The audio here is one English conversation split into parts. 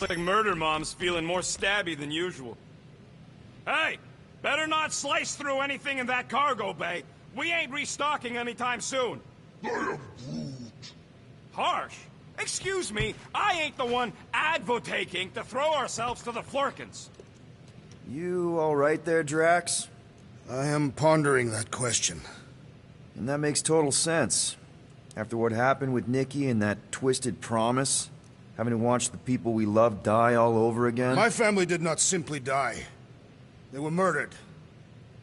Like murder mom's feeling more stabby than usual. Hey, better not slice through anything in that cargo bay. We ain't restocking anytime soon. I am Groot. Harsh? Excuse me, I ain't the one advocating to throw ourselves to the Flurkins. You all right there, Drax? I am pondering that question. And that makes total sense. After what happened with Nikki and that twisted promise, having to watch the people we love die all over again. My family did not simply die. They were murdered.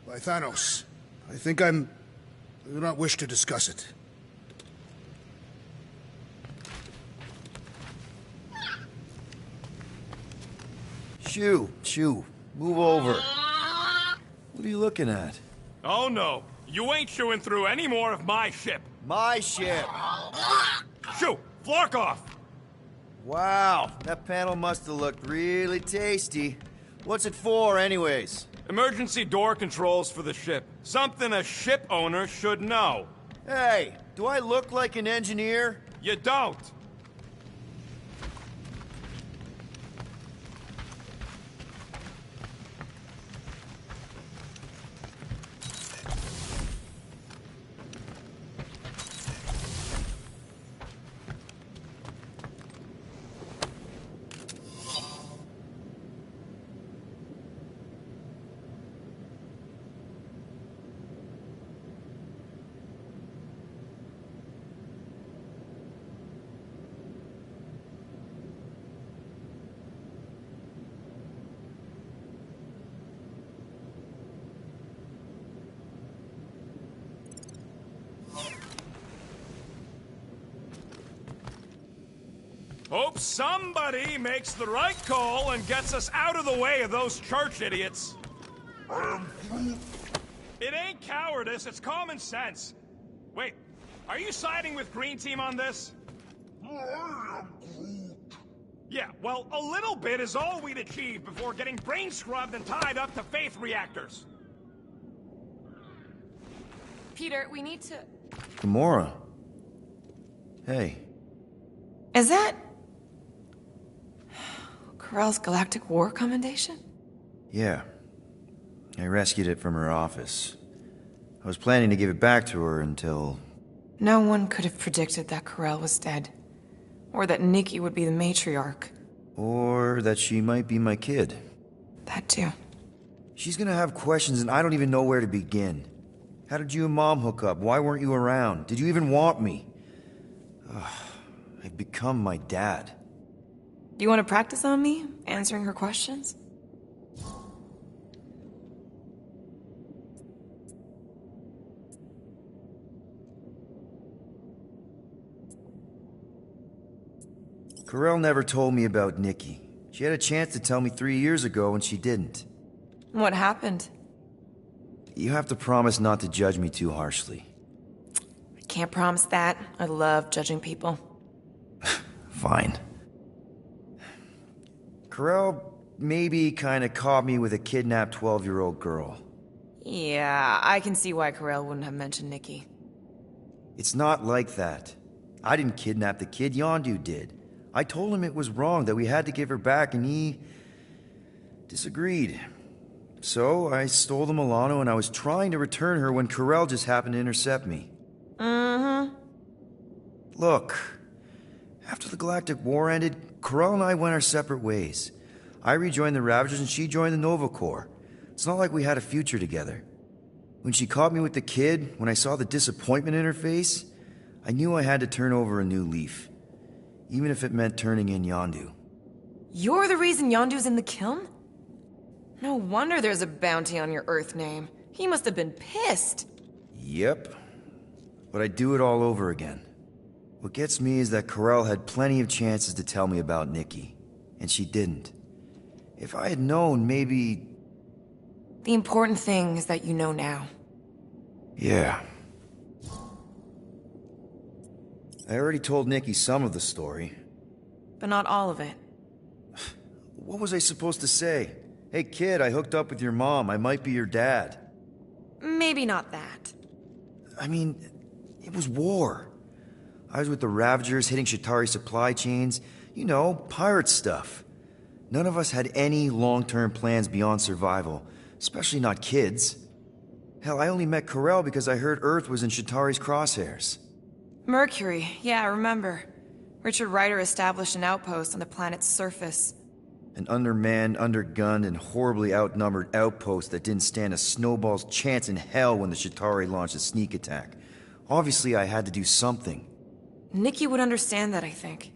By Thanos. I do not wish to discuss it. Shoo, move over. What are you looking at? Oh no, you ain't chewing through any more of my ship. My ship! Shoo, Flark off! Wow, that panel must have looked really tasty. What's it for, anyways? Emergency door controls for the ship. Something a ship owner should know. Hey, do I look like an engineer? You don't. Hope somebody makes the right call and gets us out of the way of those church idiots. It ain't cowardice, it's common sense. Wait, are you siding with Green Team on this? Yeah, well, a little bit is all we'd achieve before getting brain scrubbed and tied up to faith reactors. Peter, we need to... Gamora. Hey. Is that... Corell's Galactic War Commendation? Yeah. I rescued it from her office. I was planning to give it back to her until... No one could have predicted that Corell was dead. Or that Nikki would be the matriarch. Or that she might be my kid. That too. She's gonna have questions and I don't even know where to begin. How did you and Mom hook up? Why weren't you around? Did you even want me? I've become my dad. Do you want to practice on me, answering her questions? Corell never told me about Nikki. She had a chance to tell me 3 years ago and she didn't. What happened? You have to promise not to judge me too harshly. I can't promise that. I love judging people. Fine. Corell maybe kinda caught me with a kidnapped 12-year-old girl. Yeah, I can see why Corell wouldn't have mentioned Nikki. It's not like that. I didn't kidnap the kid, Yondu did. I told him it was wrong, that we had to give her back, and he... disagreed. So, I stole the Milano and I was trying to return her when Corell just happened to intercept me. Mm-hmm. Look, after the Galactic War ended, Corell and I went our separate ways. I rejoined the Ravagers and she joined the Nova Corps. It's not like we had a future together. When she caught me with the kid, when I saw the disappointment in her face, I knew I had to turn over a new leaf. Even if it meant turning in Yondu. You're the reason Yondu's in the kiln? No wonder there's a bounty on your Earth name. He must have been pissed. Yep. But I'd do it all over again. What gets me is that Corell had plenty of chances to tell me about Nikki. And she didn't. If I had known, maybe... The important thing is that you know now. Yeah. I already told Nikki some of the story. But not all of it. What was I supposed to say? Hey kid, I hooked up with your mom. I might be your dad. Maybe not that. I mean, it was war. I was with the Ravagers hitting Shatari supply chains. You know, pirate stuff. None of us had any long-term plans beyond survival, especially not kids. Hell, I only met Corell because I heard Earth was in Shatari's crosshairs. Mercury, yeah, I remember. Richard Ryder established an outpost on the planet's surface. An undermanned, undergunned, and horribly outnumbered outpost that didn't stand a snowball's chance in hell when the Shatari launched a sneak attack. Obviously, I had to do something. Nikki would understand that, I think.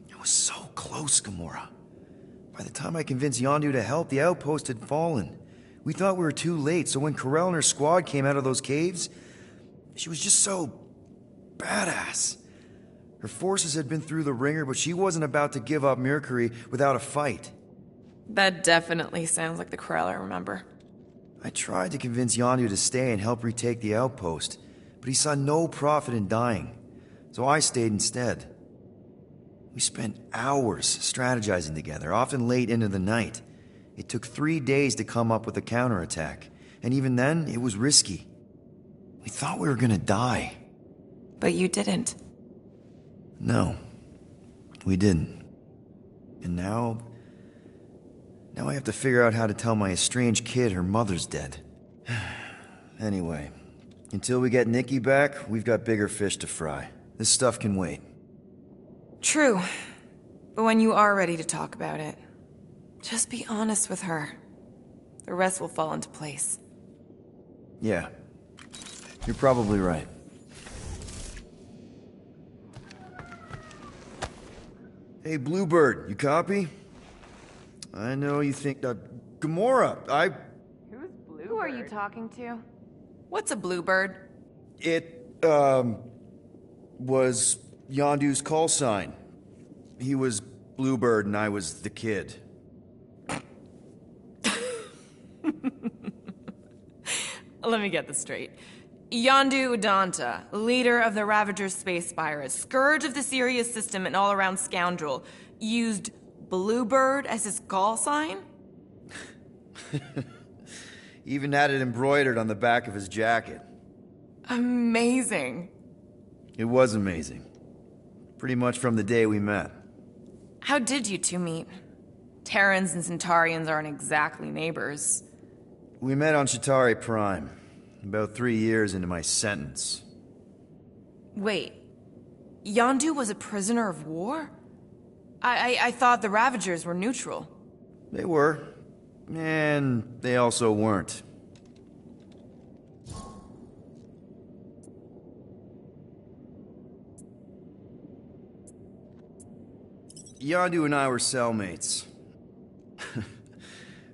It was so close, Gamora. By the time I convinced Yondu to help, the outpost had fallen. We thought we were too late, so when Corell and her squad came out of those caves, she was just so badass. Her forces had been through the ringer, but she wasn't about to give up Mercury without a fight. That definitely sounds like the Corell I remember. I tried to convince Yondu to stay and help retake the outpost, but he saw no profit in dying, so I stayed instead. We spent hours strategizing together, often late into the night. It took 3 days to come up with a counterattack, and even then, it was risky. We thought we were gonna die. But you didn't. No, we didn't. And now I have to figure out how to tell my estranged kid her mother's dead. Anyway, until we get Nikki back, we've got bigger fish to fry. This stuff can wait. True. But when you are ready to talk about it, just be honest with her. The rest will fall into place. Yeah, you're probably right. Hey, Bluebird, you copy? I know you think that... Gamora, Who's Bluebird? Who are you talking to? What's a bluebird? It, was Yondu's call sign. He was Bluebird and I was the kid. Let me get this straight. Yondu Udanta, leader of the Ravagers Space Spires, scourge of the Sirius system and all-around scoundrel, used Bluebird as his call sign? Even had it embroidered on the back of his jacket. Amazing. It was amazing. Pretty much from the day we met. How did you two meet? Terrans and Centaurians aren't exactly neighbors. We met on Shatari Prime, about 3 years into my sentence. Wait, Yondu was a prisoner of war? I thought the Ravagers were neutral. They were, and they also weren't. Yondu and I were cellmates.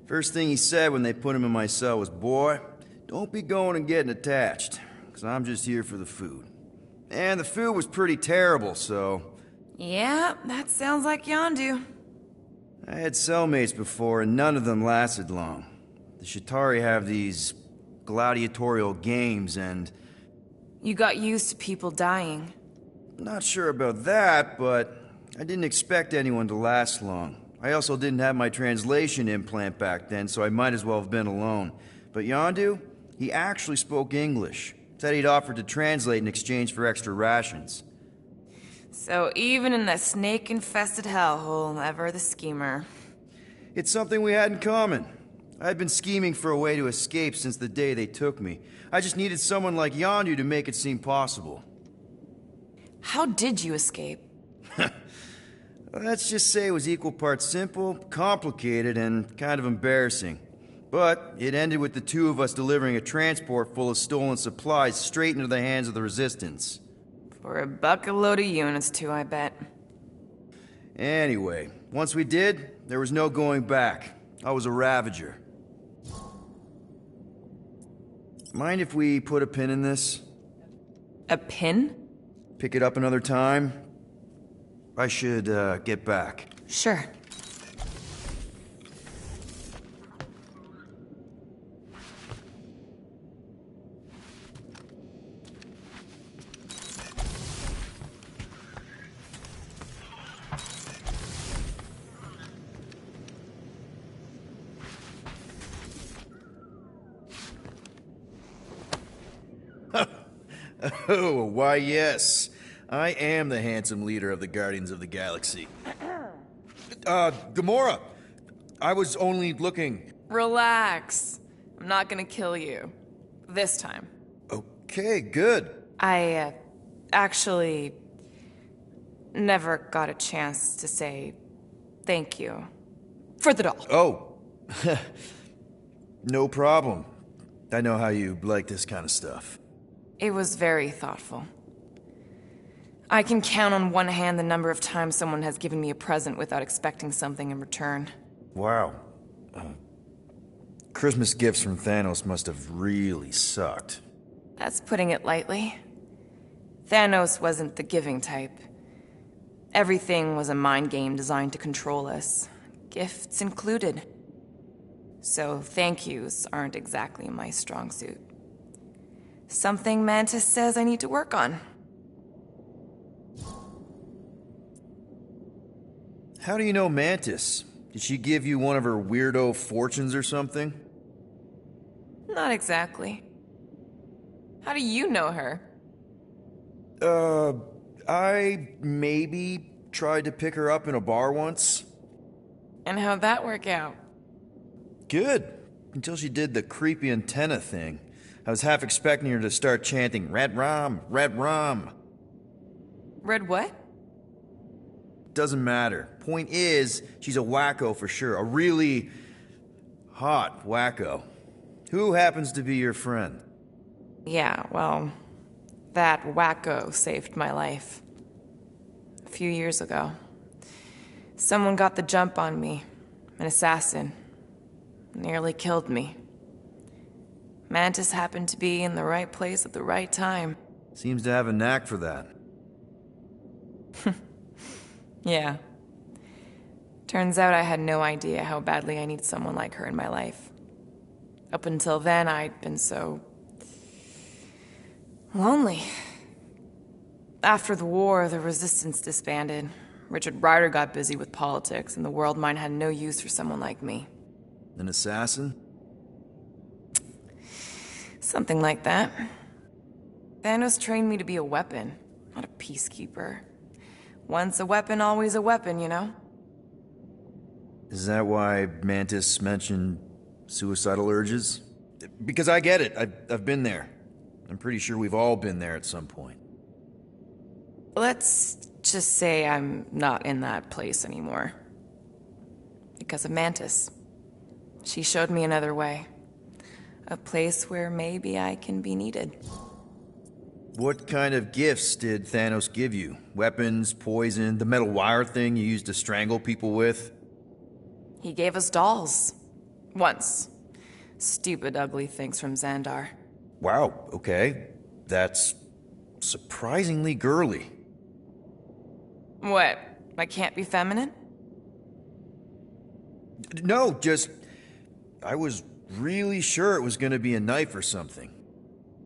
First thing he said when they put him in my cell was, "Boy, don't be going and getting attached, because I'm just here for the food." And the food was pretty terrible, so... Yeah, that sounds like Yondu. I had cellmates before, and none of them lasted long. The Shatari have these gladiatorial games, and... You got used to people dying. Not sure about that, but I didn't expect anyone to last long. I also didn't have my translation implant back then, so I might as well have been alone. But Yondu, he actually spoke English. Said he'd offered to translate in exchange for extra rations. So even in that snake-infested hellhole, ever the schemer. It's something we had in common. I'd been scheming for a way to escape since the day they took me. I just needed someone like Yondu to make it seem possible. How did you escape? Let's just say it was equal parts simple, complicated, and kind of embarrassing. But it ended with the two of us delivering a transport full of stolen supplies straight into the hands of the Resistance. For a bucket-load of units, too, I bet. Anyway, once we did, there was no going back. I was a Ravager. Mind if we put a pin in this? A pin? Pick it up another time? I should, get back. Sure. Oh, why yes. I am the handsome leader of the Guardians of the Galaxy. Gamora! I was only looking... Relax. I'm not gonna kill you. This time. Okay, good. I, actually never got a chance to say thank you for the doll. Oh. No problem. I know how you like this kind of stuff. It was very thoughtful. I can count on one hand the number of times someone has given me a present without expecting something in return. Wow. Christmas gifts from Thanos must have really sucked. That's putting it lightly. Thanos wasn't the giving type. Everything was a mind game designed to control us, gifts included. So thank yous aren't exactly my strong suit. Something Mantis says I need to work on. How do you know Mantis? Did she give you one of her weirdo fortunes or something? Not exactly. How do you know her? I maybe tried to pick her up in a bar once. And how'd that work out? Good. Until she did the creepy antenna thing. I was half expecting her to start chanting, "Red rum, red rum." Red what? Doesn't matter. Point is, she's a wacko for sure. A really hot wacko. Who happens to be your friend? Yeah, well, that wacko saved my life. A few years ago. Someone got the jump on me. An assassin. Nearly killed me. Mantis happened to be in the right place at the right time. Seems to have a knack for that. Yeah. Turns out I had no idea how badly I needed someone like her in my life. Up until then, I'd been so... lonely. After the war, the resistance disbanded. Richard Ryder got busy with politics, and the world mind had no use for someone like me. An assassin? Something like that. Thanos trained me to be a weapon, not a peacekeeper. Once a weapon, always a weapon, you know? Is that why Mantis mentioned suicidal urges? Because I get it. I've been there. I'm pretty sure we've all been there at some point. Let's just say I'm not in that place anymore. Because of Mantis. She showed me another way. A place where maybe I can be needed. What kind of gifts did Thanos give you? Weapons, poison, the metal wire thing you used to strangle people with? He gave us dolls. Once. Stupid, ugly things from Xandar. Wow, okay. That's surprisingly girly. What? I can't be feminine? No, just... I was really sure it was gonna be a knife or something.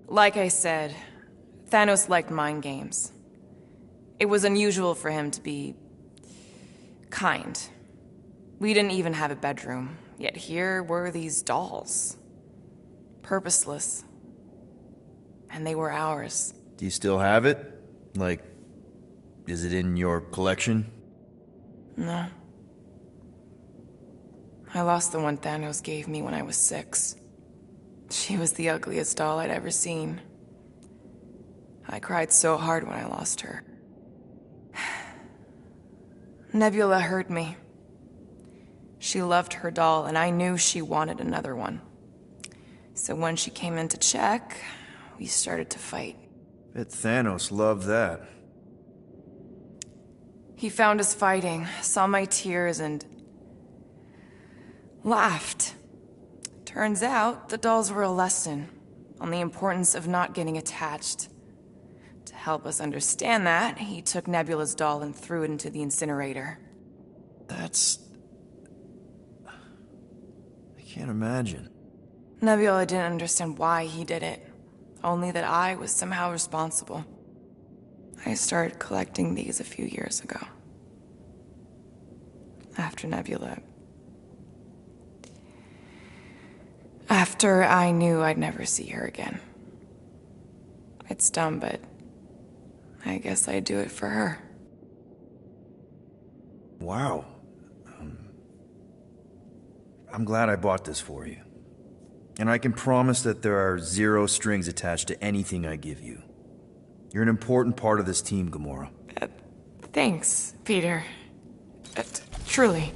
Like I said, Thanos liked mind games. It was unusual for him to be... kind. We didn't even have a bedroom, yet here were these dolls. Purposeless. And they were ours. Do you still have it? Like, is it in your collection? No. I lost the one Thanos gave me when I was 6. She was the ugliest doll I'd ever seen. I cried so hard when I lost her. Nebula hurt me. She loved her doll, and I knew she wanted another one. So when she came in to check, we started to fight. Bet Thanos loved that. He found us fighting, saw my tears, and laughed. Turns out, the dolls were a lesson on the importance of not getting attached. To help us understand that, he took Nebula's doll and threw it into the incinerator. That's... I can't imagine. Nebula didn't understand why he did it, only that I was somehow responsible. I started collecting these a few years ago. After Nebula. After I knew I'd never see her again. It's dumb, but I guess I'd do it for her. Wow. I'm glad I bought this for you. And I can promise that there are zero strings attached to anything I give you. You're an important part of this team, Gamora. Thanks, Peter. Truly.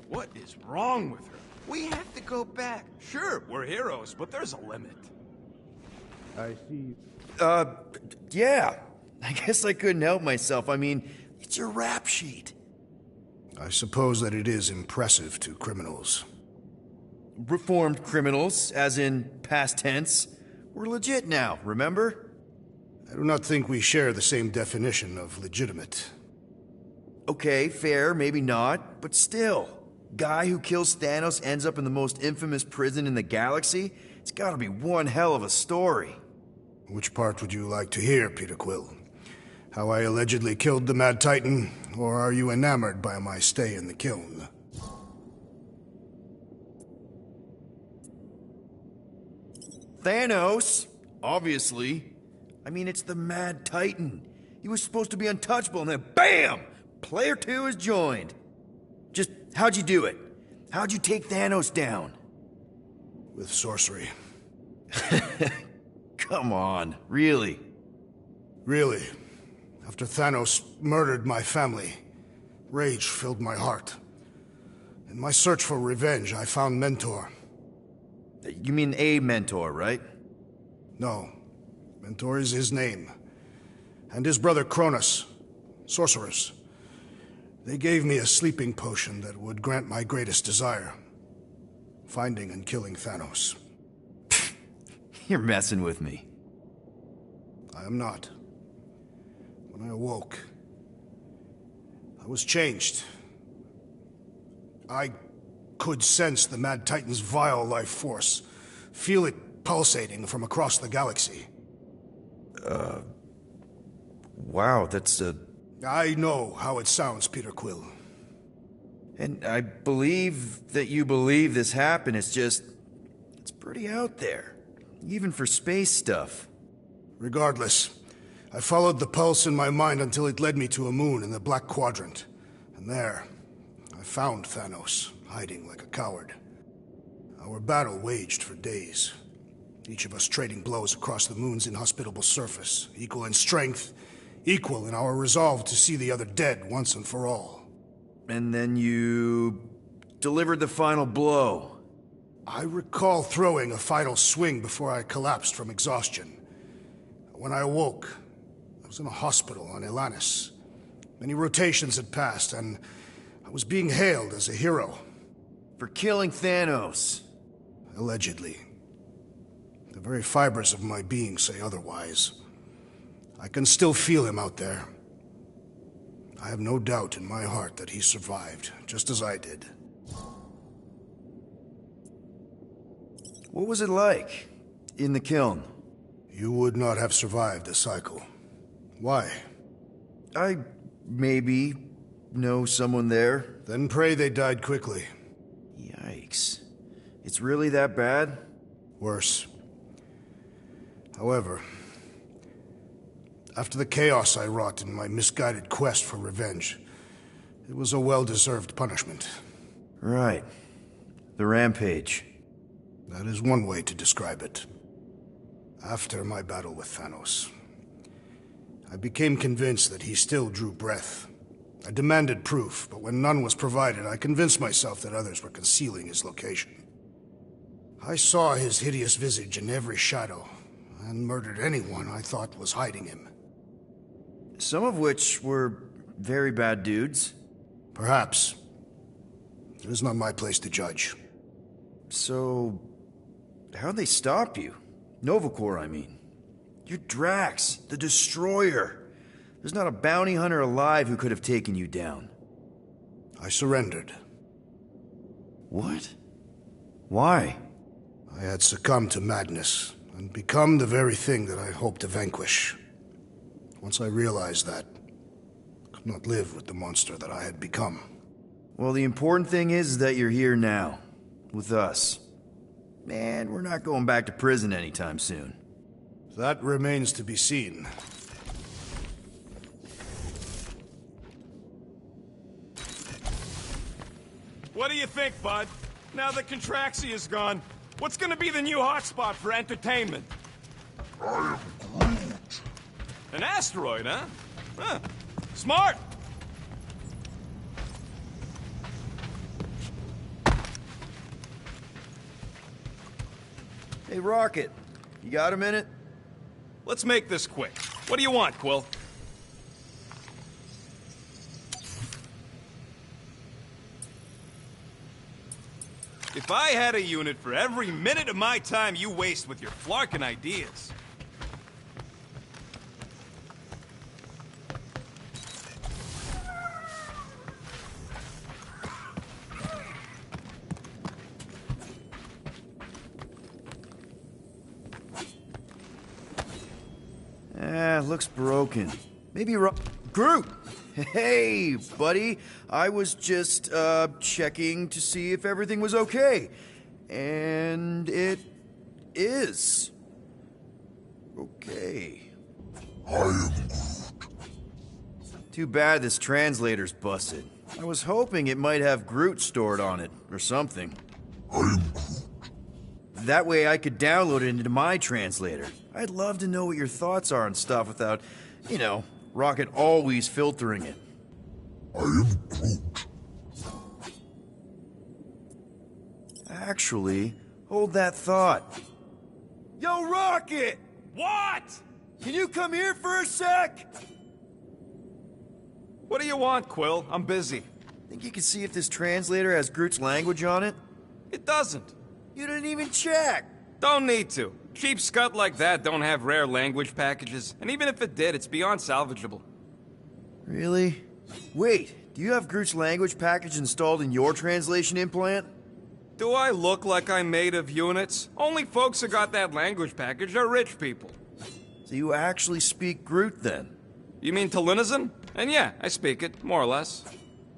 What is wrong with her? We have to go back. Sure, we're heroes, but there's a limit. I see. Yeah. I guess I couldn't help myself. I mean, it's your rap sheet. I suppose that it is impressive to criminals. Reformed criminals, as in past tense. We're legit now, remember? I do not think we share the same definition of legitimate. Okay, fair, maybe not, but still. Guy who kills Thanos ends up in the most infamous prison in the galaxy? It's gotta be one hell of a story. Which part would you like to hear, Peter Quill? How I allegedly killed the Mad Titan, or are you enamored by my stay in the kiln? Thanos, obviously. I mean, it's the Mad Titan. He was supposed to be untouchable, and then BAM! Player 2 is joined. Just, how'd you do it? How'd you take Thanos down? With sorcery. Come on, really? Really. After Thanos murdered my family, rage filled my heart. In my search for revenge, I found Mentor. You mean a mentor, right? No. Mentor is his name. And his brother Cronus. Sorcerers. They gave me a sleeping potion that would grant my greatest desire. Finding and killing Thanos. You're messing with me. I am not. When I awoke, I was changed. I could sense the Mad Titan's vile life force, feel it pulsating from across the galaxy. Wow, that's I know how it sounds, Peter Quill. And I believe that you believe this happened. It's just, it's pretty out there. Even for space stuff. Regardless, I followed the pulse in my mind until it led me to a moon in the Black Quadrant. And there, I found Thanos, hiding like a coward. Our battle waged for days. Each of us trading blows across the moon's inhospitable surface, equal in strength, equal in our resolve to see the other dead once and for all. And then you delivered the final blow. I recall throwing a final swing before I collapsed from exhaustion. When I awoke, I was in a hospital on Elanis. Many rotations had passed, and I was being hailed as a hero. For killing Thanos. Allegedly. The very fibers of my being say otherwise. I can still feel him out there. I have no doubt in my heart that he survived, just as I did. What was it like in the kiln? You would not have survived the cycle. Why? I maybe know someone there. Then pray they died quickly. Yikes. It's really that bad? Worse. However, after the chaos I wrought in my misguided quest for revenge, it was a well-deserved punishment. Right. The rampage. That is one way to describe it. After my battle with Thanos, I became convinced that he still drew breath. I demanded proof, but when none was provided, I convinced myself that others were concealing his location. I saw his hideous visage in every shadow, and murdered anyone I thought was hiding him. Some of which were very bad dudes. Perhaps. It is not my place to judge. So, how'd they stop you? Nova Corps, I mean. You're Drax, the Destroyer. There's not a bounty hunter alive who could have taken you down. I surrendered. What? Why? I had succumbed to madness, and become the very thing that I hoped to vanquish. Once I realized that, I could not live with the monster that I had become. Well, the important thing is that you're here now, with us. Man, we're not going back to prison anytime soon. That remains to be seen. What do you think, bud? Now that Contraxia is gone, what's gonna be the new hotspot for entertainment? I am Groot. An asteroid, huh? Huh. Smart! Hey, Rocket, you got a minute? Let's make this quick. What do you want, Quill? If I had a unit for every minute of my time you waste with your flarkin' ideas. Looks broken. Maybe Groot! Hey, buddy. I was just, checking to see if everything was okay. And it is. Okay. I am Groot. Too bad this translator's busted. I was hoping it might have Groot stored on it, or something. I am Groot. That way I could download it into my translator. I'd love to know what your thoughts are on stuff without, you know, Rocket always filtering it. I am Groot. Actually, hold that thought. Yo, Rocket! What? Can you come here for a sec? What do you want, Quill? I'm busy. Think you can see if this translator has Groot's language on it? It doesn't. You didn't even check! Don't need to. Cheap scut like that don't have rare language packages, and even if it did, it's beyond salvageable. Really? Wait, do you have Groot's language package installed in your translation implant? Do I look like I'm made of units? Only folks who got that language package are rich people. So you actually speak Groot then? You mean Talinisan? And yeah, I speak it, more or less.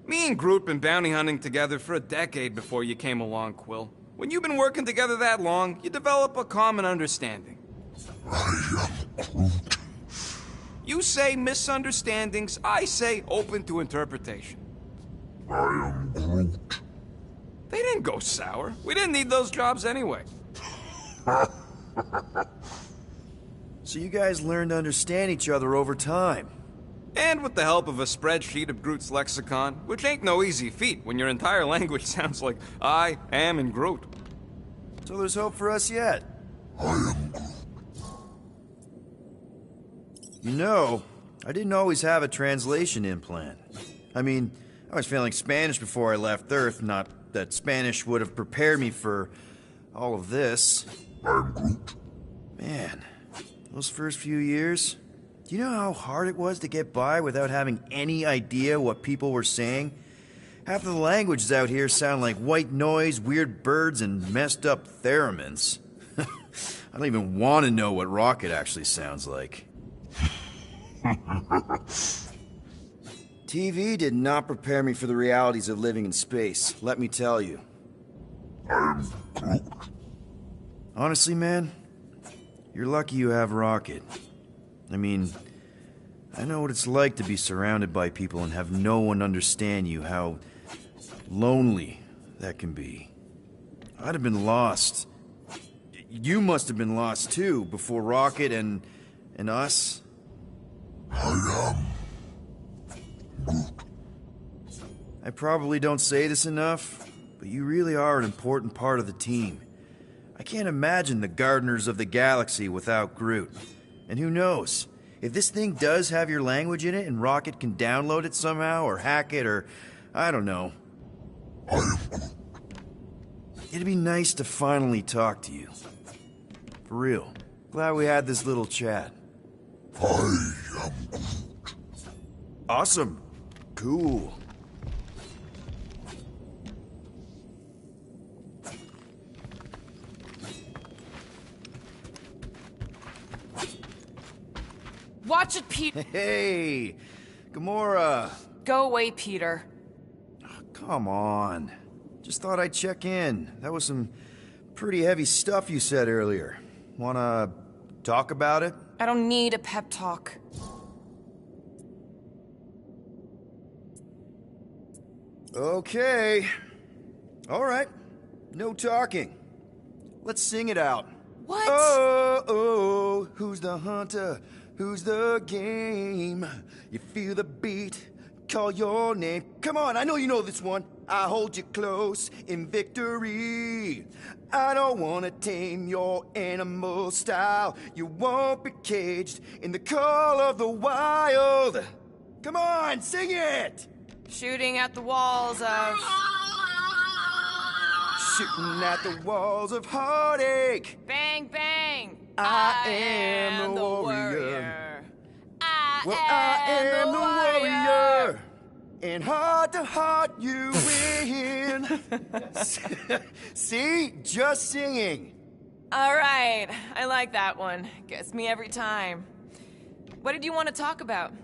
Me and Groot been bounty hunting together for a decade before you came along, Quill. When you've been working together that long, you develop a common understanding. I am Groot. You say misunderstandings, I say open to interpretation. I am Groot. They didn't go sour. We didn't need those jobs anyway. So you guys learned to understand each other over time. And with the help of a spreadsheet of Groot's lexicon, which ain't no easy feat when your entire language sounds like I am in Groot. So there's hope for us yet. I am Groot. You know, I didn't always have a translation implant. I mean, I was failing Spanish before I left Earth, not that Spanish would have prepared me for all of this. I am Groot. Man, those first few years, do you know how hard it was to get by without having any idea what people were saying? Half of the languages out here sound like white noise, weird birds, and messed up theremins. I don't even want to know what Rocket actually sounds like. TV did not prepare me for the realities of living in space, let me tell you. I am Groot. Honestly, man, you're lucky you have Rocket. I mean, I know what it's like to be surrounded by people and have no one understand you, how lonely that can be. I'd have been lost. You must have been lost too, before Rocket and us. I am Groot. I probably don't say this enough, but you really are an important part of the team. I can't imagine the Gardeners of the Galaxy without Groot. And who knows? If this thing does have your language in it and Rocket can download it somehow or hack it or I don't know. I am Groot. It'd be nice to finally talk to you. For real. Glad we had this little chat. I am Groot. Awesome. Cool. Watch it, Pete. Hey, Gamora. Go away, Peter. Come on. Just thought I'd check in. That was some Pretty heavy stuff you said earlier. Wanna talk about it? I don't need a pep talk. Okay. All right. No talking. Let's sing it out. What? Oh, oh, who's the hunter? Who's the game? You feel the beat, call your name. Come on, I know you know this one. I hold you close in victory. I don't wanna tame your animal style. You won't be caged in the call of the wild. Come on, sing it! Shooting at the walls of... Shooting at the walls of heartache. Bang, bang! I am the warrior. I am the warrior. And heart to heart you win. See? Just singing. All right, I like that one. Gets me every time. What did you want to talk about?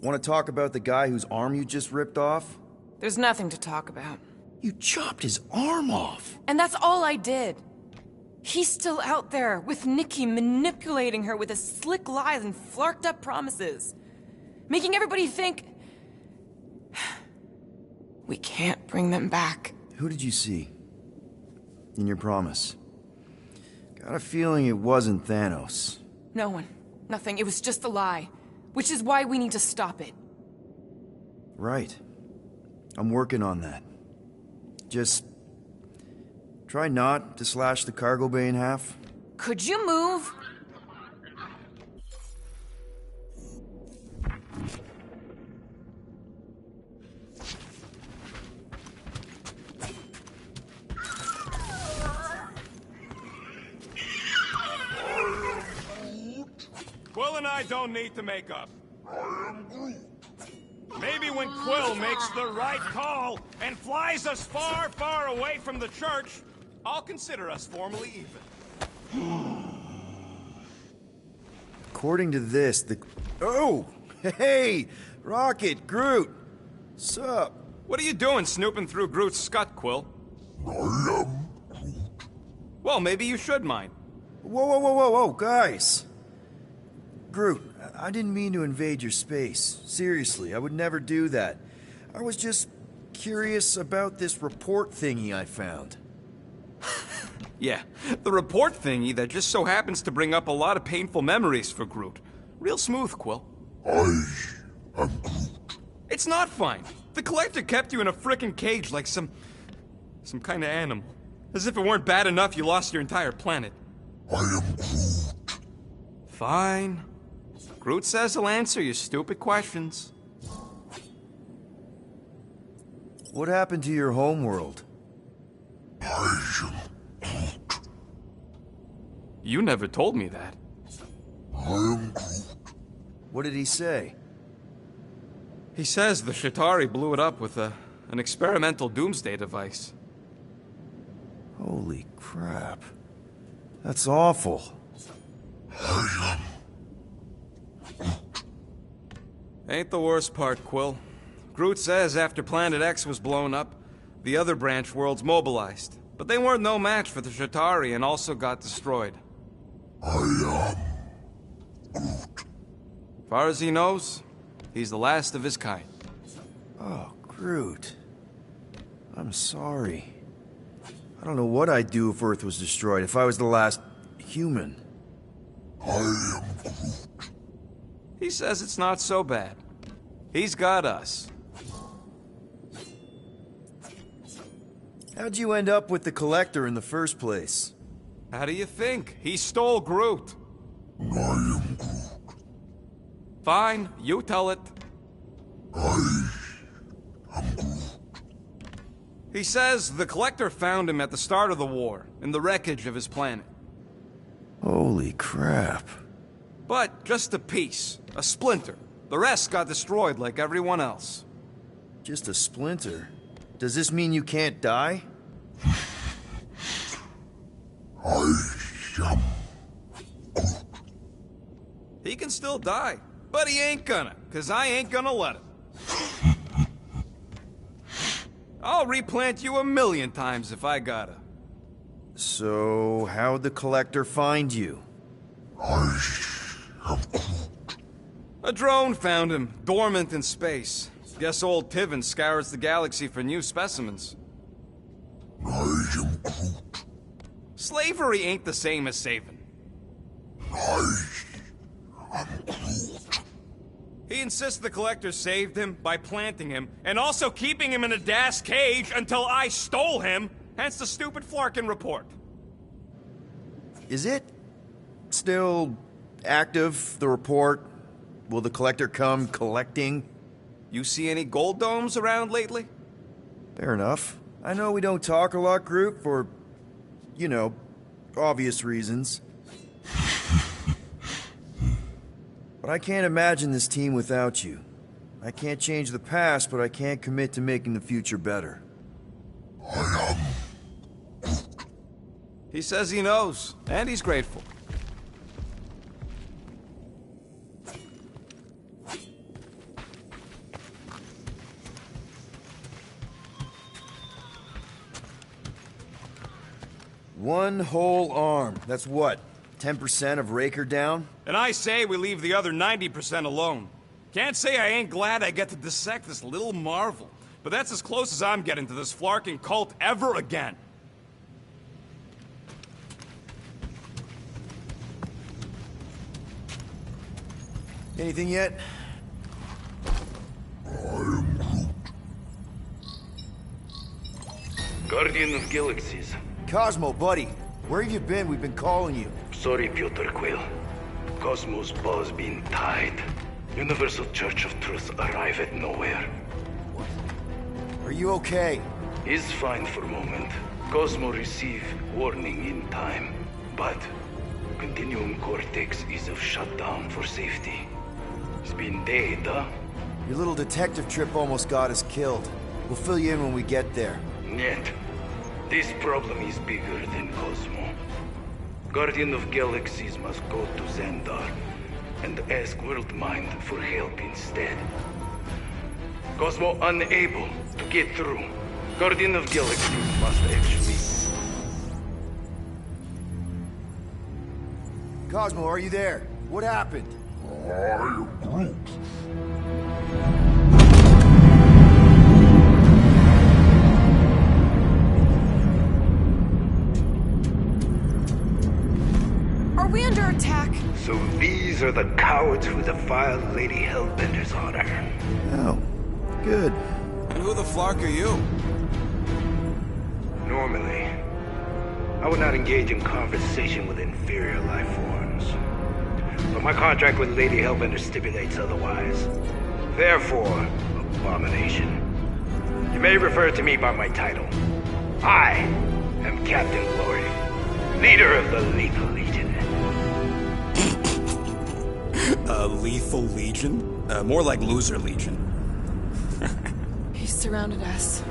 Want to talk about the guy whose arm you just ripped off? There's nothing to talk about. You chopped his arm off. And that's all I did. He's still out there with Nikki manipulating her with his slick lies and flarked up promises. Making everybody think... we can't bring them back. Who did you see? In your promise? Got a feeling it wasn't Thanos. No one. Nothing. It was just a lie. Which is why we need to stop it. Right. I'm working on that. Just... try not to slash the cargo bay in half. Could you move? Quill and I don't need to make up. Maybe when Quill makes the right call and flies us far, far away from the church, I'll consider us formally even. According to this, the... Oh! Hey! Rocket! Groot! Sup? What are you doing snooping through Groot's scut, Quill? I am Well, maybe you should mind. Whoa, whoa, whoa, whoa, whoa, guys! Groot, I didn't mean to invade your space. Seriously, I would never do that. I was just curious about this report thingy I found. Yeah, the report thingy that just so happens to bring up a lot of painful memories for Groot. Real smooth, Quill. I am Groot. It's not fine. The Collector kept you in a frickin' cage like some kind of animal. As if it weren't bad enough you lost your entire planet. I am Groot. Fine. Groot says he'll answer your stupid questions. What happened to your homeworld? I am Groot. You never told me that. I am Groot. What did he say? He says the Shatari blew it up with an experimental doomsday device. Holy crap. That's awful. I am Ain't the worst part, Quill. Groot says after Planet X was blown up, the other branch worlds mobilized. But they weren't no match for the Shatari and also got destroyed. I am Far as he knows, he's the last of his kind. Oh, Groot. I'm sorry. I don't know what I'd do if Earth was destroyed, if I was the last human. I am Groot. He says it's not so bad. He's got us. How'd you end up with the Collector in the first place? How do you think? He stole Groot. I am Groot. Fine, you tell it. I am Groot. He says the Collector found him at the start of the war, in the wreckage of his planet. Holy crap. But just a piece, a splinter. The rest got destroyed like everyone else. Just a splinter? Does this mean you can't die? I am He can still die, but he ain't gonna, 'cause I ain't gonna let him. I'll replant you 1,000,000 times if I gotta. So, how'd the Collector find you? I am Groot. A drone found him, dormant in space. Guess old Tiven scours the galaxy for new specimens. I am Groot. Slavery ain't the same as saving. I am Groot. He insists the Collector saved him by planting him, and also keeping him in a das cage until I stole him, hence the stupid Flarkin report. Is it still active, the report? Will the Collector come collecting? You see any gold domes around lately? Fair enough. I know we don't talk a lot, Groot, for, you know, obvious reasons. But I can't imagine this team without you. I can't change the past, but I can't commit to making the future better. I am. He says he knows, and he's grateful. One whole arm. That's what? 10% of Raker down? And I say we leave the other 90% alone. Can't say I ain't glad I get to dissect this little marvel, but that's as close as I'm getting to this Flarkin cult ever again. Anything yet? Guardian of Galaxies. Cosmo, buddy. Where have you been? We've been calling you. Sorry, Piotr Quill. Cosmos ball's been tied. Universal Church of Truth arrive at nowhere. Are you okay? He's fine for a moment. Cosmo receive warning in time. But Continuum Cortex is of shutdown for safety. It's been dead, huh? Your little detective trip almost got us killed. We'll fill you in when we get there. Yet, this problem is bigger than Cosmo. Guardian of Galaxies must go to Xandar and ask Worldmind for help instead. Cosmo unable to get through. Guardian of Galaxies must actually... Cosmo, are you there? What happened? I am Groot. Are we under attack? So these are the cowards who defiled Lady Hellbender's honor. Oh, good. And who the Flark are you? Normally, I would not engage in conversation with inferior life forms. But my contract with Lady Hellbender stipulates otherwise. Therefore, abomination. You may refer to me by my title. I am Captain Glory, leader of the Lethal Legion. Lethal Legion? More like Loser Legion. He surrounded us.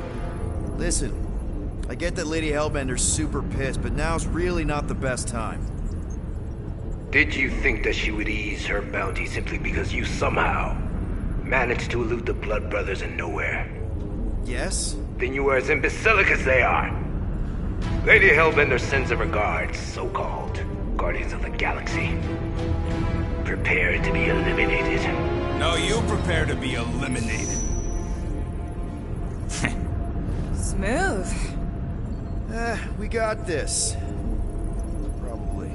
Listen, I get that Lady Hellbender's super pissed, but now's really not the best time. Did you think that she would ease her bounty simply because you somehow managed to elude the Blood Brothers in nowhere? Yes? Then you are as imbecilic as they are. Lady Hellbender sends her regards, so-called Guardians of the Galaxy. Prepare to be eliminated. No, you prepare to be eliminated. Smooth. We got this. Probably.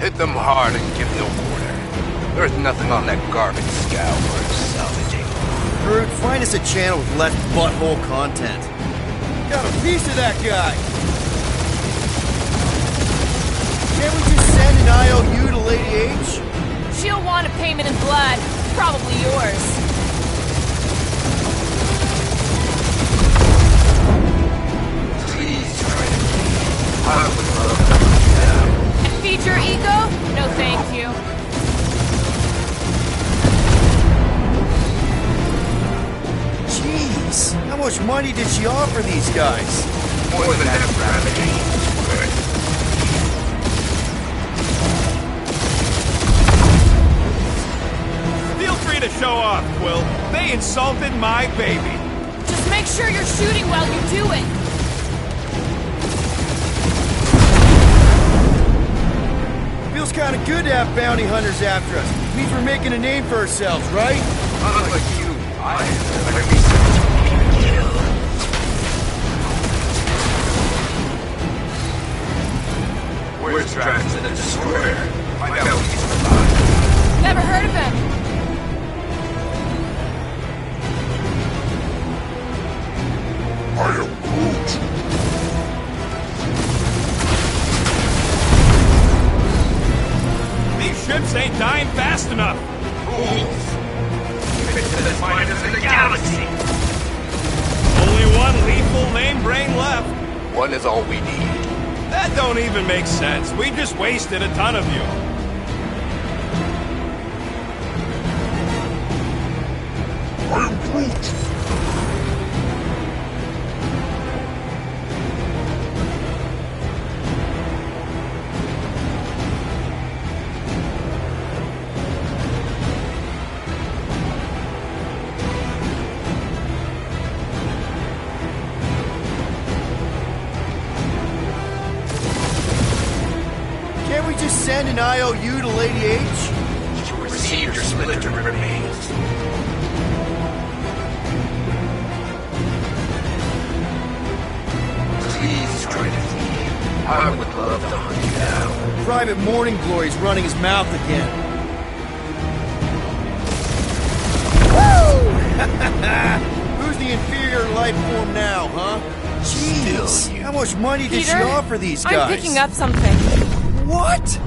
Hit them hard and give no quarter. There's nothing on that garbage scow worth salvaging. Groot, find us a channel with less butthole content. Got a piece of that guy! Can't we just send an IOU to Lady H? She'll want a payment in blood. Probably yours. Please try to leave. I would love to see them. And feed your ego? No thank you. Jeez, how much money did she offer these guys? More than that, Ravager. Feel free to show off, Quill. They insulted my baby. Just make sure you're shooting while you do it. Feels kind of good to have bounty hunters after us. Means we're making a name for ourselves, right? Unlike you, I have a reason to kill. Where's Drax in the Destroyer? Find out what he's about. Never heard of him. I am Groot. These ships ain't dying fast enough. Move! It's miners in the galaxy! Only one lethal name brain left. One is all we need. That don't even make sense. We just wasted a ton of you. I am Groot. Can't we just send an IOU to Lady H? You receive your splintered remains. Please try to flee. I would love to hunt you down. Private Morning Glory's running his mouth again. Woo! Who's the inferior life form now, huh? Jeez, Still you. how much money did she Peter, offer these guys? I'm picking up something. What?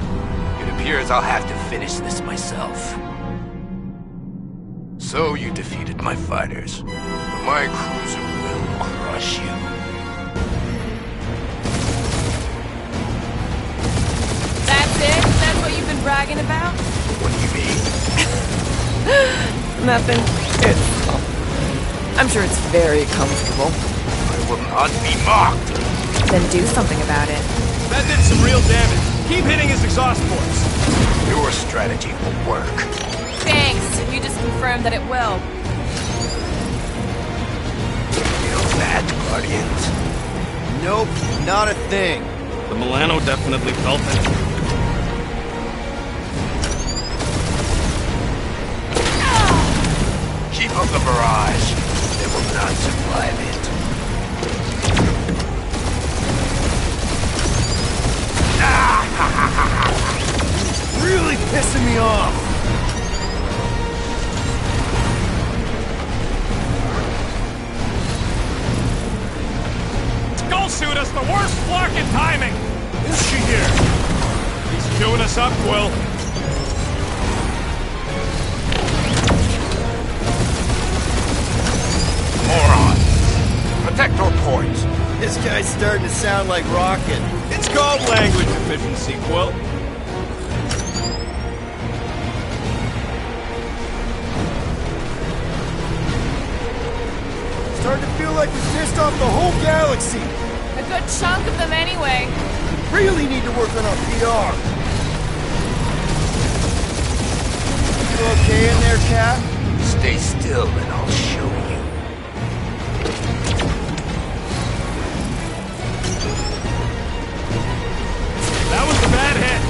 It appears I'll have to finish this myself. So you defeated my fighters. But my cruiser will crush you. That's it? That's what you've been bragging about? What do you mean? Nothing. I'm sure it's very comfortable. I will not be mocked. Then do something about it. That did some real damage. Keep hitting his exhaust ports. Your strategy will work. Thanks. You just confirmed that it will. Feel that, Guardians? Nope, not a thing. The Milano definitely felt it. Keep up the barrage. They will not survive it. Really pissing me off. Skull suit us the worst flark in timing. Is she here? He's chewing us up, Quill. Moron. Protect our points. This guy's starting to sound like Rocket. It's called language efficiency, Quill. Starting to feel like we pissed off the whole galaxy. A good chunk of them anyway. Really need to work on our PR. You okay in there, Cap? Stay still and I'll show you. That was a bad hit.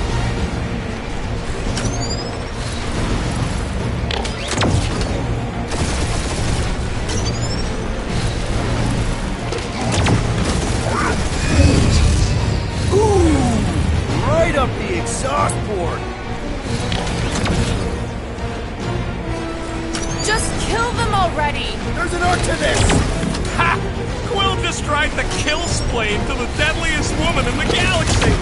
Right up the exhaust port. Just kill them already. There's an art to this. Ha! Quill just tried the kill spleen to the deadliest woman in the galaxy.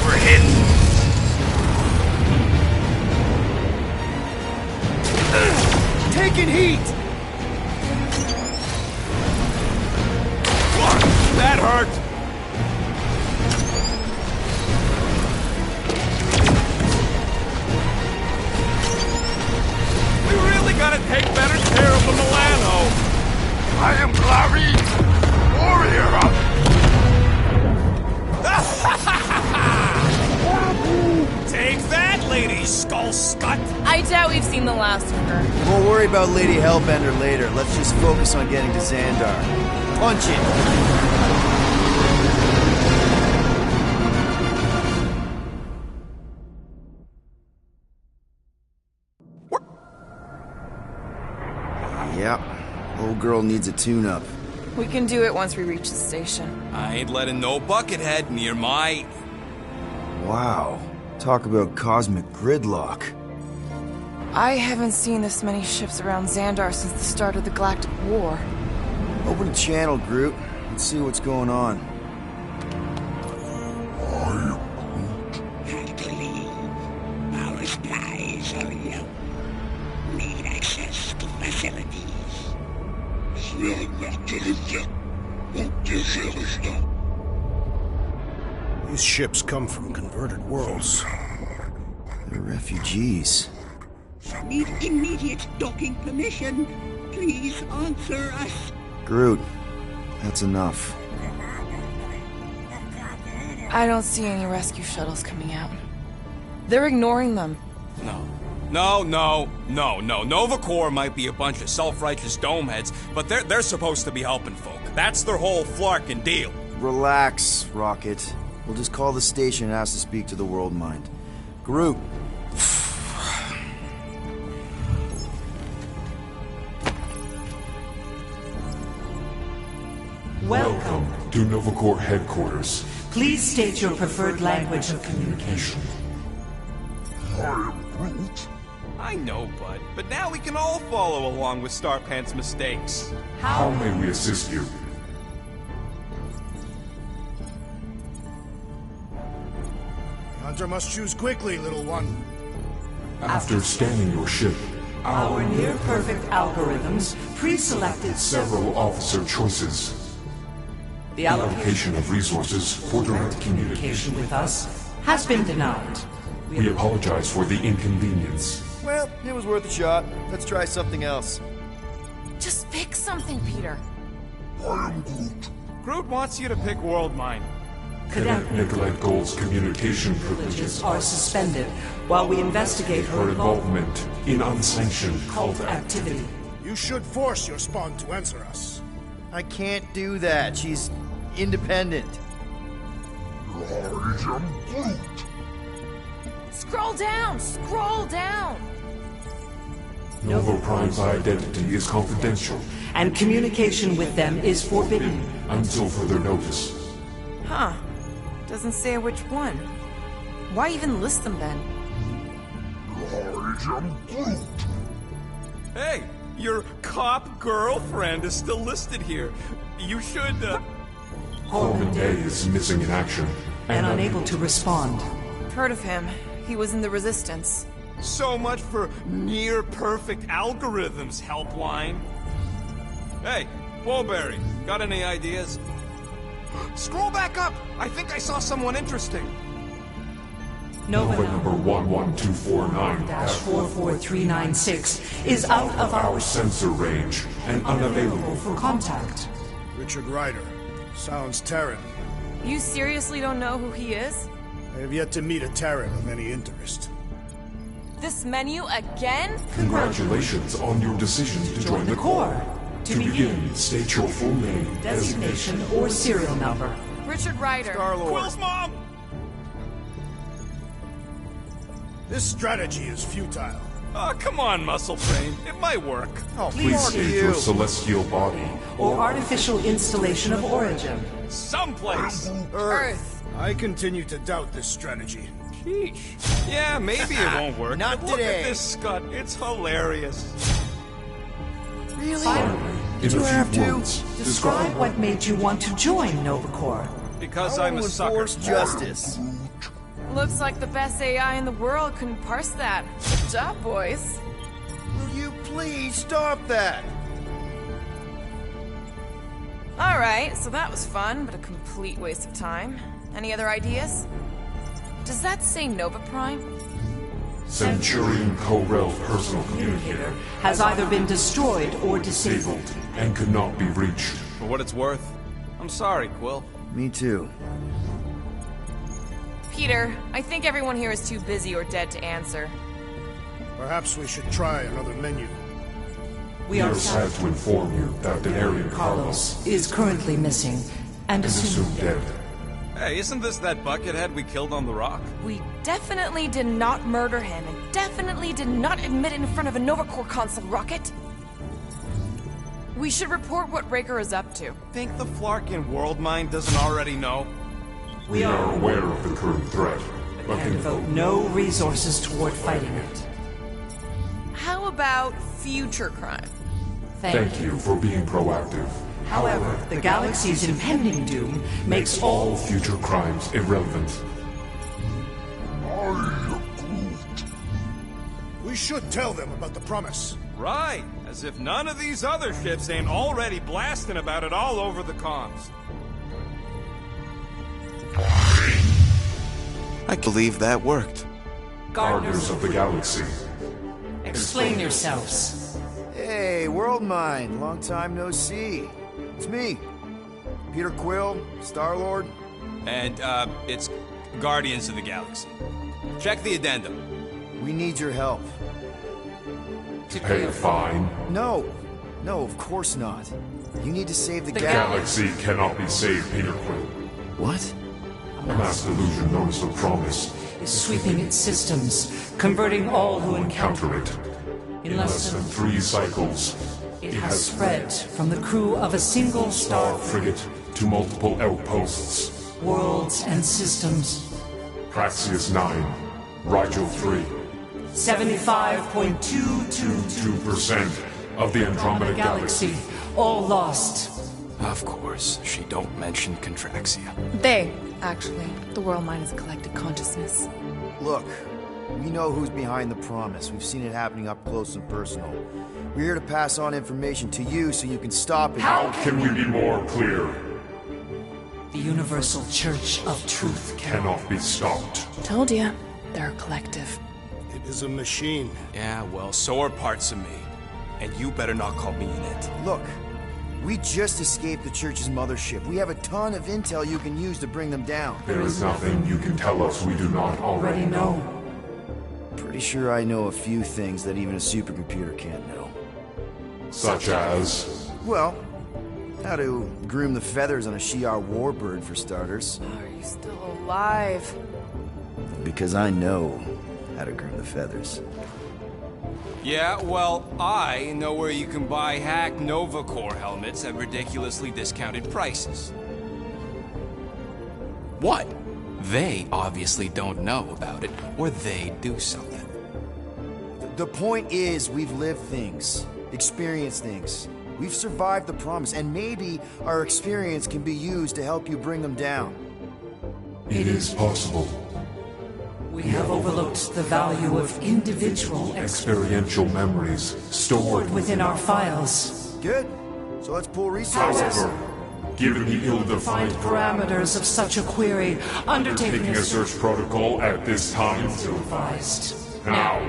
We're hit. Taking heat. That hurt. We really gotta take I doubt we've seen the last of her. We'll worry about Lady Hellbender later. Let's just focus on getting to Xandar. Punch it! Yep. Old girl needs a tune-up. We can do it once we reach the station. I ain't letting no buckethead near my... Wow. Talk about cosmic gridlock. I haven't seen this many ships around Xandar since the start of the Galactic War. Open a channel, Groot. Let's see what's going on. Actually, our spies are you. Need access to facilities. These ships come from converted worlds. They're refugees. Need immediate docking permission. Please answer us. Groot, that's enough. I don't see any rescue shuttles coming out. They're ignoring them. No. Nova Corps might be a bunch of self-righteous domeheads, but they're supposed to be helping folk. That's their whole flarkin' deal. Relax, Rocket. We'll just call the station and ask to speak to the World Mind. Groot. Welcome to Nova Corps headquarters. Please state your preferred language of communication. I am Groot. I know, bud, but now we can all follow along with Starpant's mistakes. How may we assist you? The hunter must choose quickly, little one. After scanning your ship, Our near-perfect algorithms pre-selected several officer choices. The The allocation of resources for direct communication. communication with us has been denied. We apologize for the inconvenience. Well, it was worth a shot. Let's try something else. Just pick something, Peter. I am Groot. Groot wants you to pick World Mind. Cadet Nicolette Gold's communication privileges Are suspended while we investigate her her involvement involvement in unsanctioned cult cult activity. You should force your spawn to answer us. I can't do that. She's independent. I am Groot. Scroll down! Scroll down! Nova Prime's identity is confidential And communication with them is forbidden. until further notice. Huh. Doesn't say which one. Why even list them then? I am Groot. Hey, your cop girlfriend is still listed here. You should, Corbin Day is missing in action And unable to respond. Heard of him. He was in the Resistance. So much for near-perfect algorithms, Helpline. Hey, Woolberry, got any ideas? Scroll back up! I think I saw someone interesting. Nova Nova number number 11249-44396 is out of our sensor range and unavailable for contact. Richard Ryder. Sounds Terran. You seriously don't know who he is? I have yet to meet a Terran of any interest. This menu again? Congratulations on your decision to join the Corps. To begin, state your full name, Designation or serial number. Richard Ryder. Quill's mom! This strategy is futile. Oh, come on, Muscle Frame. It might work. Oh, Please fuck state you. your celestial body. Or artificial installation of origin. Someplace. Earth. I continue to doubt this strategy. Sheesh. Yeah, maybe it won't work. Not but look today. at this scut. It's hilarious. Really? Finally, In you a have few to words, describe what made you want to join Nova Corps. Because I I'm a want to sucker. enforce justice. Looks like the best AI in the world couldn't parse that. Good job, boys. Will you please stop that? Alright, so that was fun, but a complete waste of time. Any other ideas? Does that say Nova Prime? Centurion Co-Rel personal communicator Has either been destroyed or disabled. and could not be reached. For what it's worth. I'm sorry, Quill. Me too. Peter, I think everyone here is too busy or dead to answer. Perhaps we should try another menu. We We are are sad to inform you that Denarian Carlos is currently missing and is assumed assumed dead. Hey, isn't this that buckethead we killed on the rock? We definitely did not murder him, and definitely did not admit it in front of a Nova Corps console rocket. We should report what Raker is up to. Think the Flarkin world mind doesn't already know? We are aware of the current threat, but and can devote no resources toward fighting it. How about future crime? thank you for being proactive. However, the galaxy's impending doom makes all All future crimes irrelevant. We should tell them about the promise. Right, as if none of these other ships ain't already blasting about it all over the comms. I believe that worked. Gardeners of the Galaxy. explain yourselves. Hey, World Mind, long time no see. It's me, Peter Quill, Star-Lord. And, it's Guardians of the Galaxy. Check the addendum. We need your help. Pay a fine. No, of course not. You need to save the The galaxy. Galaxy cannot be saved, Peter Quill. What? A mass delusion known as the Promise. Is sweeping its systems, converting all who encounter Counter it. in In less than 3 cycles, it has spread from the crew of a single star frigate to multiple outposts. worlds and systems. Praxius 9, Rigel 3, 75.222 2% of the Andromeda Galaxy. all lost. Of course, she don't mention Contraxia. They, actually. The world mind is a collective consciousness. Look, we know who's behind the promise. We've seen it happening up close and personal. We're here to pass on information to you so you can stop it. How can we be more clear? The Universal Church of Truth Cannot be stopped. Told ya. They're a collective. It is a machine. Yeah, well, so are parts of me. And you better not call me in it. Look, we just escaped the Church's mothership. We have a ton of intel you can use to bring them down. There is nothing you can tell us we do not already already know. Pretty sure I know a few things that even a supercomputer can't know. Such as... Well, how to groom the feathers on a Shi'ar warbird, for starters. Are you still alive? Because I know how to groom the feathers. Yeah, well, I know where you can buy hacked Nova Corps helmets at ridiculously discounted prices. What? They obviously don't know about it, or they do something. The point is, we've lived things, experienced things. We've survived the promise, and maybe our experience can be used to help you bring them down. It is possible. We have overlooked the value of individual Experiential memories stored within our files. Good. So let's pool resources. However, given the ill-defined Parameters of such a query, undertaking taking a search protocol at this time. advised. Now,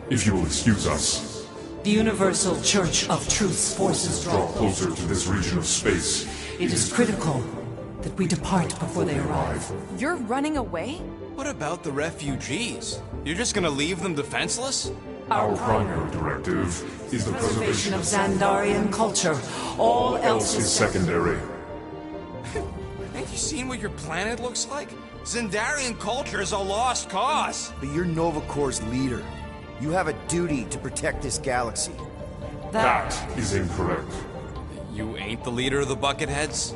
if you will excuse us, The Universal Church of Truth's forces draw draw. closer to this region of space. It is critical that we depart before they arrive. You're running away? What about the refugees? You're just gonna leave them defenseless? Our primary directive is the Preservation preservation of Xandarian culture. All else is is secondary. Ain't you seen what your planet looks like? Zendarian culture is a lost cause. But you're Nova Corps' leader. You have a duty to protect this galaxy. That is incorrect. You ain't the leader of the Bucketheads?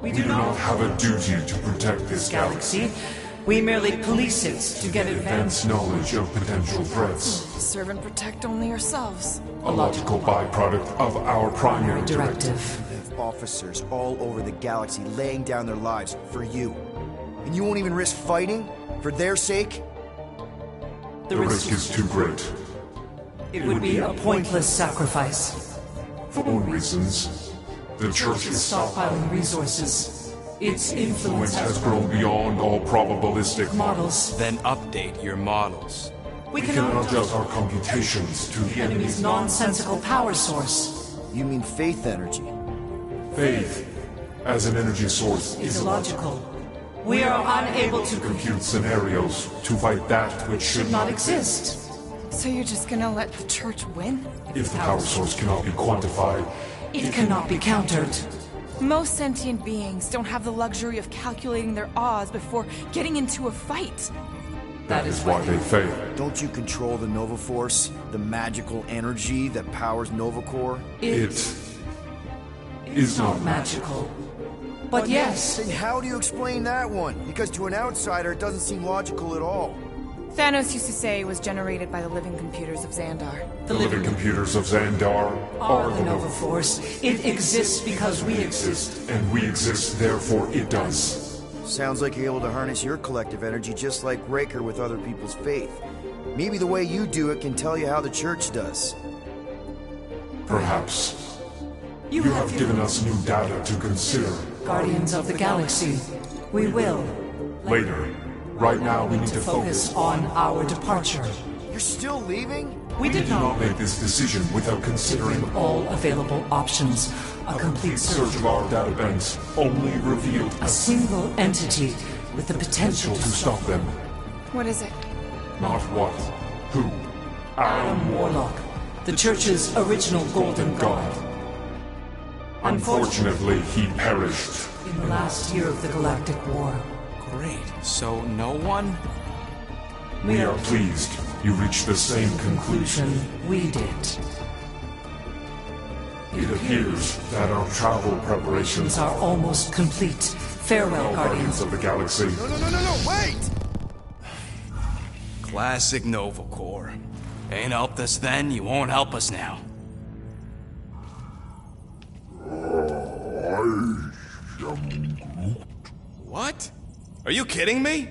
We We do not have a duty to protect this galaxy. galaxy. We merely police it to get advanced. Advanced knowledge of potential threats. Serve and protect only yourselves. A logical byproduct of our primary directive. Directive. You have officers all over the galaxy laying down their lives for you. And you won't even risk fighting for their sake? The risk is too great. It would be a pointless sacrifice. For one reasons, the Church is Stockpiling resources. Its influence has grown beyond all probabilistic models. Then update your models. We We cannot adjust our computations to the enemy's enemy's nonsensical power source. You mean faith energy? faith as an energy source Is is illogical. We are unable to compute scenarios to fight that which should not exist. So you're just gonna let the church win? If the power source cannot be quantified, It cannot be countered. Most sentient beings don't have the luxury of calculating their odds before getting into a fight. that is why they fail. Don't you control the Nova Force? The magical energy that powers Nova Core? It is not Magical. But yes, Then how do you explain that one? Because to an outsider, it doesn't seem logical at all. Thanos used to say it was generated by the living computers of Xandar. the living computers of Xandar are the Nova Force. It exists because we exist. and we exist, therefore it does. Sounds like you're able to harness your collective energy just like Raker with other people's faith. Maybe the way you do it can tell you how the church does. Perhaps. You have given us new data to consider. Guardians of the Galaxy. We will. Later. Right now we need to Focus focus. on our departure. You're still leaving? We did Do not not make this decision without considering all available options. A complete search search. of our databanks only revealed A single entity with the potential to to stop them. What is it? Not what, who, Adam Warlock, the Church's original Golden God. Unfortunately, he perished. In the last year of the Galactic War, Great. So no one? We are pleased you reached the same conclusion. we did. It appears that our travel preparations These are almost complete. Farewell, Guardians Guardians. of the Galaxy. No, wait! Classic Nova Corps. Ain't helped us then, you won't help us now. What? Are you kidding me?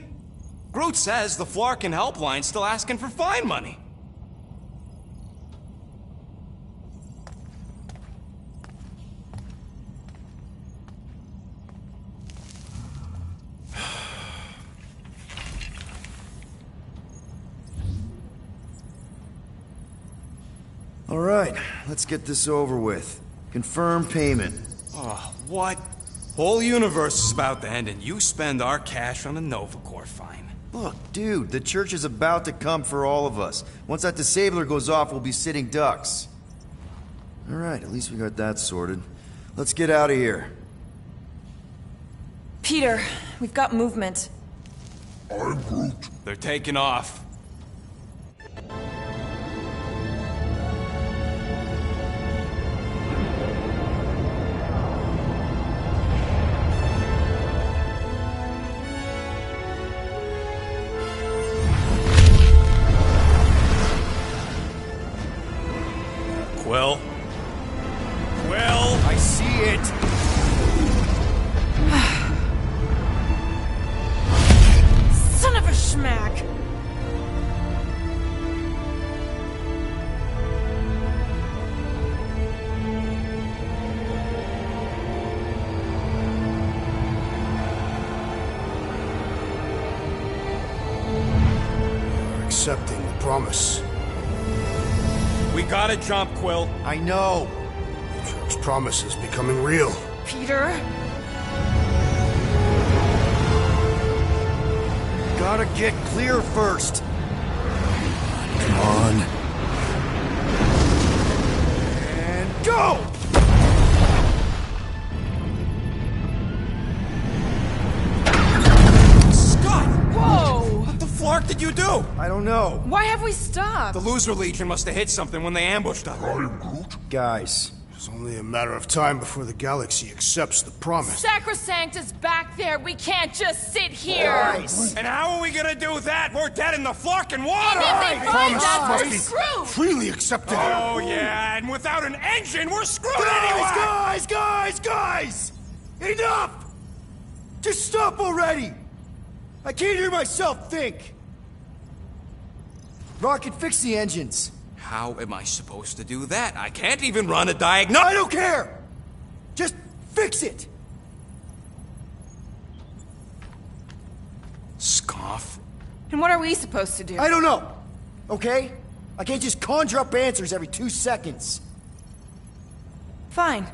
Groot says the Flarkin helpline's still asking for fine money. All right, let's get this over with. Confirm payment. Oh, what? Whole universe is about to end and you spend our cash on a Nova Corps fine. Look, dude, the church is about to come for all of us. Once that disabler goes off, we'll be sitting ducks. All right, at least we got that sorted. Let's get out of here. Peter, we've got movement. They're taking off. Quill? Quill? I see it! Son of a schmack! You're accepting the promise. We gotta jump, Quill. I know! The church promise is becoming real. Peter? Gotta get clear first. Come on. And go! Scott! Whoa! What the flark did you do? I don't know. Why have we stopped? The Loser Legion must have hit something when they ambushed us. Guys, It's only a matter of time before the galaxy accepts the promise. Sacrosanct is back there. We can't just sit here. guys! And how are we gonna do that? We're dead in the fucking water! And if they find Promise us, must we're be screwed. freely accepted. Oh yeah, and without an engine, we're screwed anyway! Guys! Enough! Just stop already! I can't hear myself think! Rocket, fix the engines. How am I supposed to do that? I can't even run a diagnosis. I don't care! Just fix it! Scoff. And what are we supposed to do? I don't know, okay? I can't just conjure up answers every 2 seconds. Fine.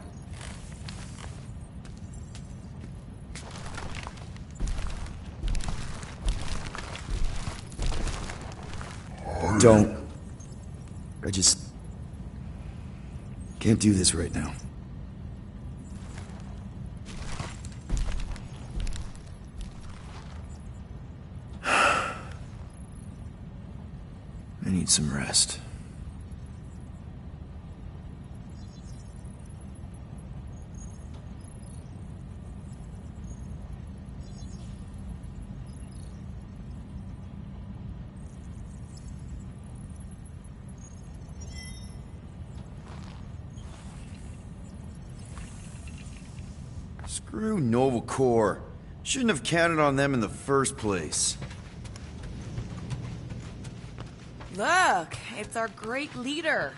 Don't I just... can't do this right now. I need some rest. Screw Nova Corps. Shouldn't have counted on them in the first place. Look, it's our great leader.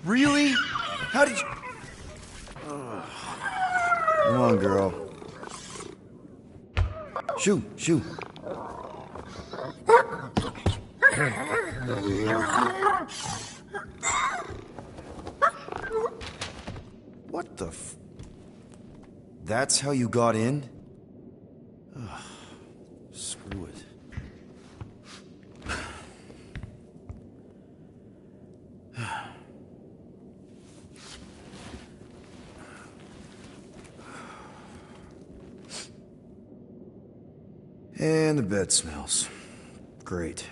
Really? How did you... Come on, girl. Shoo, shoo. What the f... That's how you got in? Ugh, screw it. And the bed smells. Great.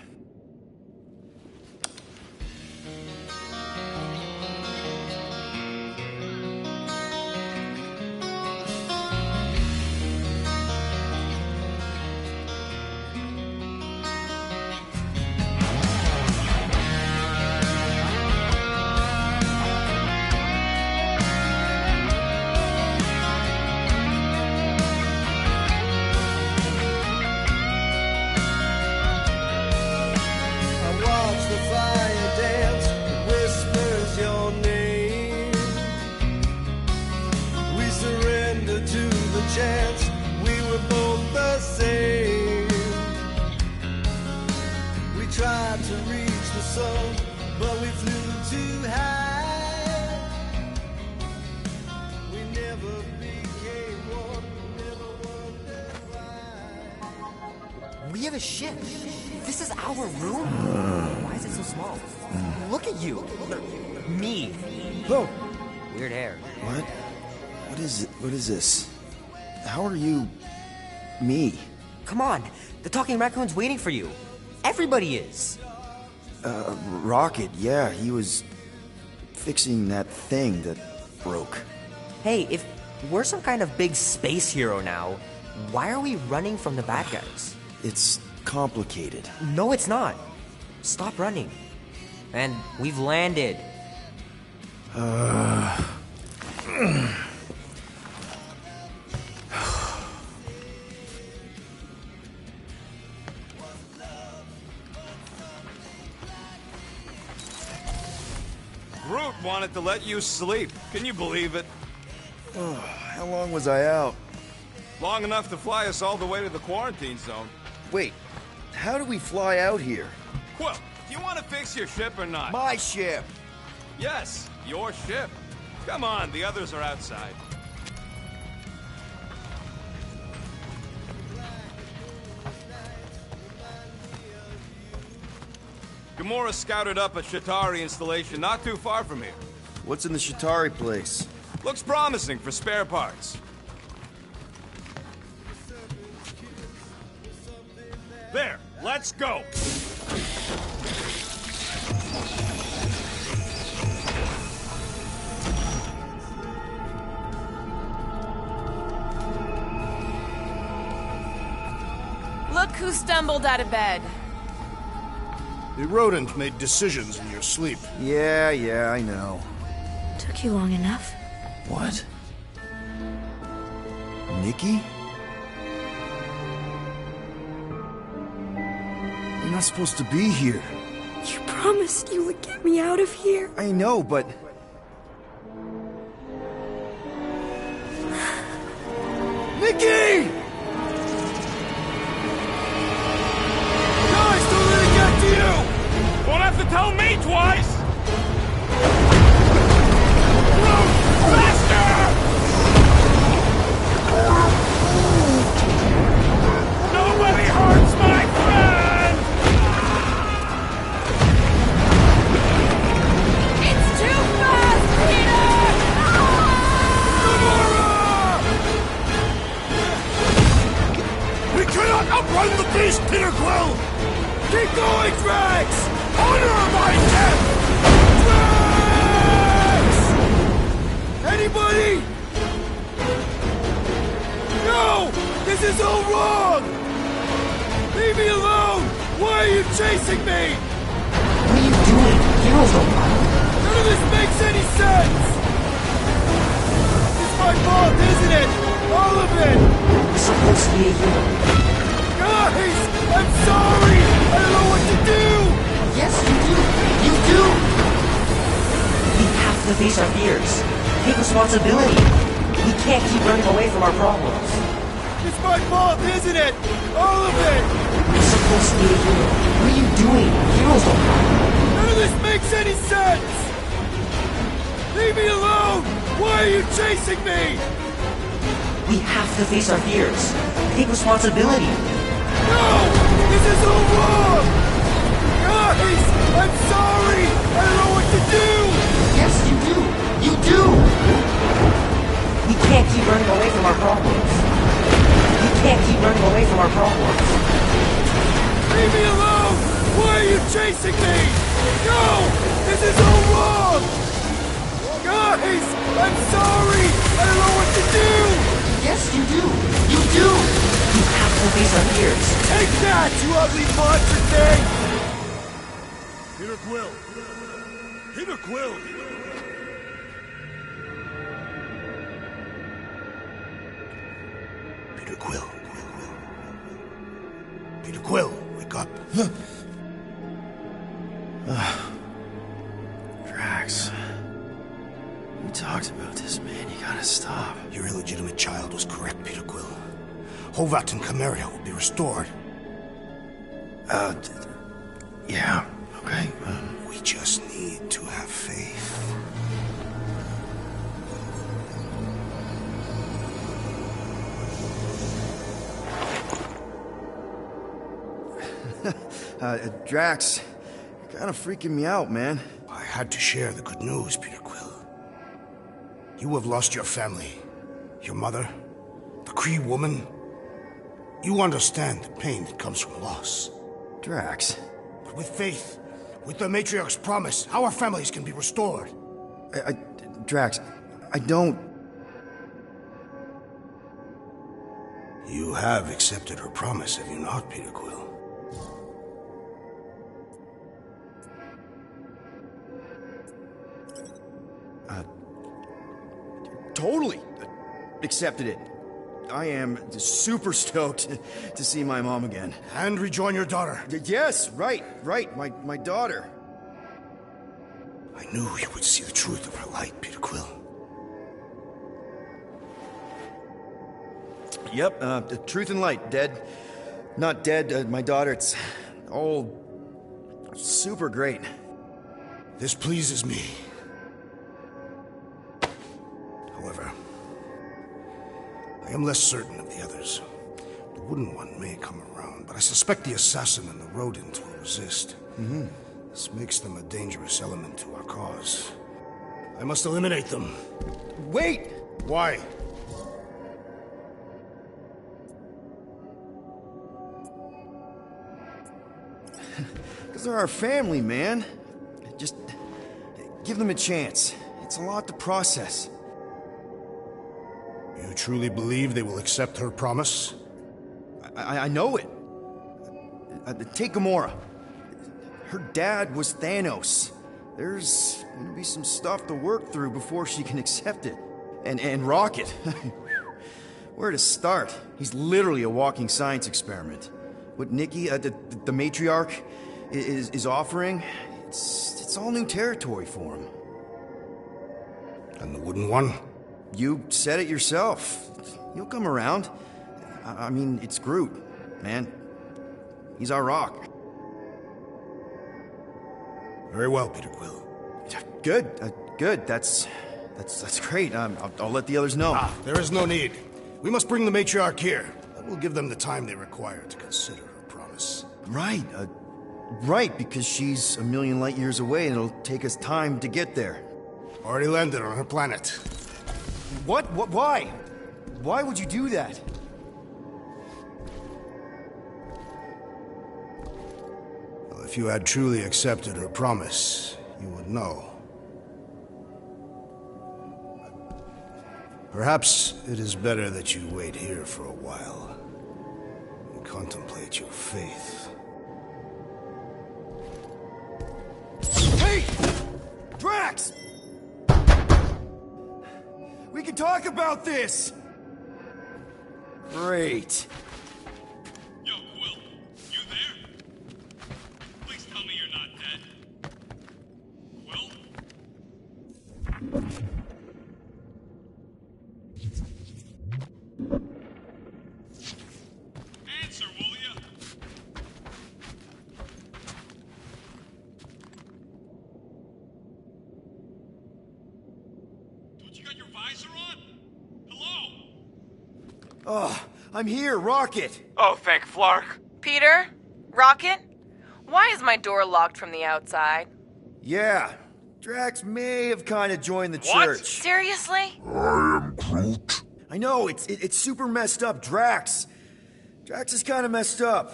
chance we were both the same. We tried to reach the sun, but we flew too high. We never became one, never wondered why. We have a ship. This is our room? Why is it so small? Look at you. Me. Oh. Weird hair. What? What is it? What is this? How are you... me? Come on. The talking raccoon's waiting for you. Everybody is. Rocket, yeah, he was fixing that thing that broke. Hey, if we're some kind of big space hero now, why are we running from the bad guys? It's complicated. No, it's not. Stop running. And we've landed. Groot wanted to let you sleep. Can you believe it? How long was I out? Long enough to fly us all the way to the quarantine zone. Wait, how do we fly out here? Quill, do you want to fix your ship or not? My ship! Yes, your ship. Come on, the others are outside. Gamora scouted up a Shatari installation not too far from here. What's in the Shatari place? Looks promising for spare parts. There, let's go! Look who stumbled out of bed. The rodent made decisions in your sleep. Yeah, I know. Took you long enough. What? Nikki? You're not supposed to be here. You promised you would get me out of here. I know, but... Nikki! Guys, don't let it get to you! Won't have to tell me twice! Keep going, Drax! Honor my death! Drax! Anybody? No! This is all wrong! Leave me alone! Why are you chasing me? What are you doing? Heroes don't run. None of this makes any sense! It's my fault, isn't it? All of it! You're supposed to be a hero. Guys! I'm sorry! I don't know what to do! Yes, you do! You do! We have to face our fears. Take responsibility. We can't keep running away from our problems. It's my fault, isn't it? All of it! You're supposed to be a hero. What are you doing? Heroes don't run. None of this makes any sense! Leave me alone! Why are you chasing me? We have to face our fears. Take responsibility. No! This is all wrong! Guys! I'm sorry! I don't know what to do! Yes, you do! You do! We can't keep running away from our problems. We can't keep running away from our problems. Leave me alone! Why are you chasing me? No! This is all wrong! Guys! I'm sorry! I don't know what to do! Yes, you do! You do! We have to face our fears. Take that, you ugly monster thing! Peter Quill! Peter Quill! Peter Quill. Peter Quill, wake up. Drax. We talked about this, man. You gotta stop. Your illegitimate child was correct, Peter Quill. Hovat and Cameria will be restored. Yeah, okay. We just need to have faith. Drax, you're kind of freaking me out, man. I had to share the good news, Peter Quill. You have lost your family. Your mother, the Kree woman. You understand the pain that comes from loss. Drax. But with faith, with the Matriarch's promise, our families can be restored. Drax, I don't... You have accepted her promise, have you not, Peter Quill? Totally accepted it. I am super stoked to see my mom again. And rejoin your daughter. Yes, right, my daughter. I knew you would see the truth of her light, Peter Quill. Yep, the truth and light, dead. Not dead, my daughter, it's all super great. This pleases me. However, I am less certain of the others. The wooden one may come around, but I suspect the assassin and the rodent will resist. This makes them a dangerous element to our cause. I must eliminate them. Wait! Why? Because they're our family, man. Just give them a chance. It's a lot to process. You truly believe they will accept her promise? I know it. Take Gamora. Her dad was Thanos. There's gonna be some stuff to work through before she can accept it. And Rocket. Where to start? He's literally a walking science experiment. What Nikki, the matriarch, is offering, it's all new territory for him. And the wooden one? You said it yourself. He'll come around. I mean, it's Groot, man. He's our rock. Very well, Peter Quill. Good, good. That's great. I'll let the others know. There is no need. We must bring the matriarch here. That will give them the time they require to consider her promise. Right, right, because she's a million light years away and it'll take us time to get there. Already landed on her planet. What? Why? Why would you do that? If you had truly accepted her promise, you would know. Perhaps it is better that you wait here for a while and contemplate your faith. Hey! Drax! We can talk about this! Great. Yo, Quill, you there? Please tell me you're not dead. Quill? Answer, will ya? Don't you got your visor on? Hello? Oh, I'm here, Rocket! Oh, thank Flark. Peter? Rocket? Why is my door locked from the outside? Yeah, Drax may have kind of joined the church. Seriously? I am Groot. I know, it's super messed up, Drax is kind of messed up.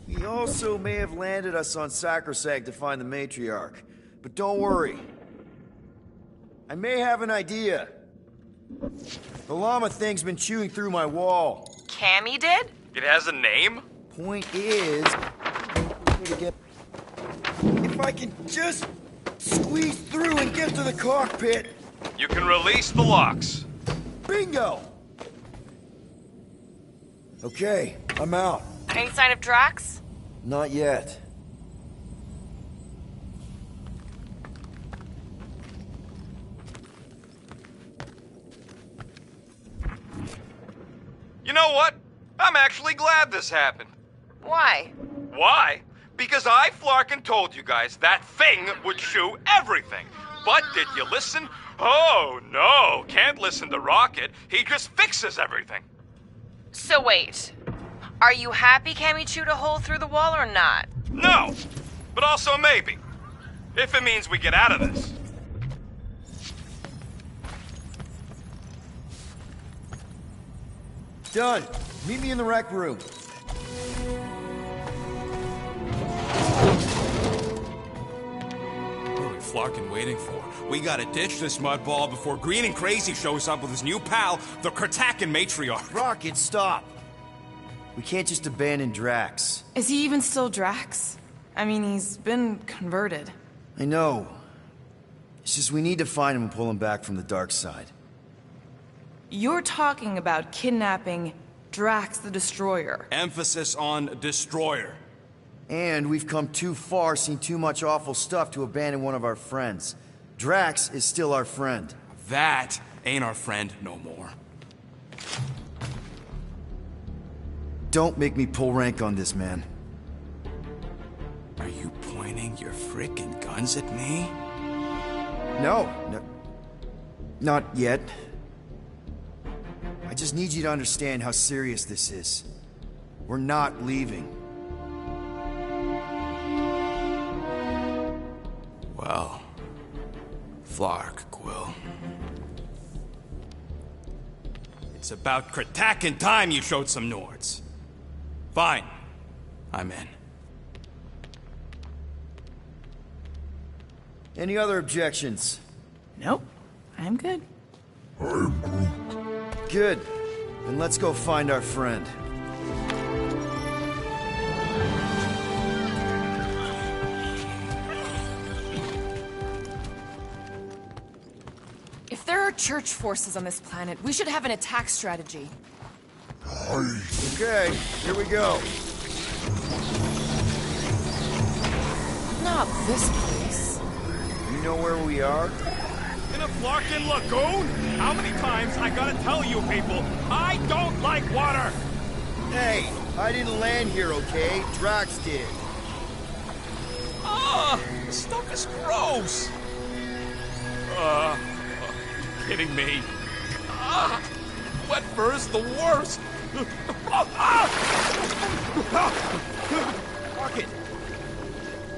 He also may have landed us on Sacrosag to find the matriarch. But don't worry. I may have an idea. The llama thing's been chewing through my wall. Cammy did? It has a name? Point is... If I can just squeeze through and get to the cockpit... You can release the locks. Bingo! Okay, I'm out. Any sign of Drax? Not yet. You know what? I'm actually glad this happened. Why? Why? Because I, Flarkin, told you guys that thing would chew everything. But did you listen? Oh, no, can't listen to Rocket. He just fixes everything. So wait. Are you happy Cammy chewed a hole through the wall or not? No, but also maybe. If it means we get out of this. Done. Meet me in the rec room. What are we Flarkin waiting for? We gotta ditch this mudball before Green and Crazy shows up with his new pal, the Kratakan matriarch. Rocket, stop! We can't just abandon Drax. Is he even still Drax? I mean, he's been converted. I know. It's just we need to find him and pull him back from the dark side. You're talking about kidnapping Drax the Destroyer. Emphasis on destroyer. And we've come too far, seen too much awful stuff to abandon one of our friends. Drax is still our friend. That ain't our friend no more. Don't make me pull rank on this, man. Are you pointing your frickin' guns at me? No. Not yet. I just need you to understand how serious this is. We're not leaving. Well, Flark, Quill. It's about Kratakan time you showed some Nords. Fine. I'm in. Any other objections? Nope. I'm good. I'm Groot. Good. Then let's go find our friend. If there are church forces on this planet, we should have an attack strategy. Okay, here we go. Not this place. You know where we are? In a Flarkin lagoon? How many times I gotta tell you people, I don't like water! Hey, I didn't land here, okay? Drax did. Ah, this stuff is gross! Kidding me? Wet fur is the worst! Rocket!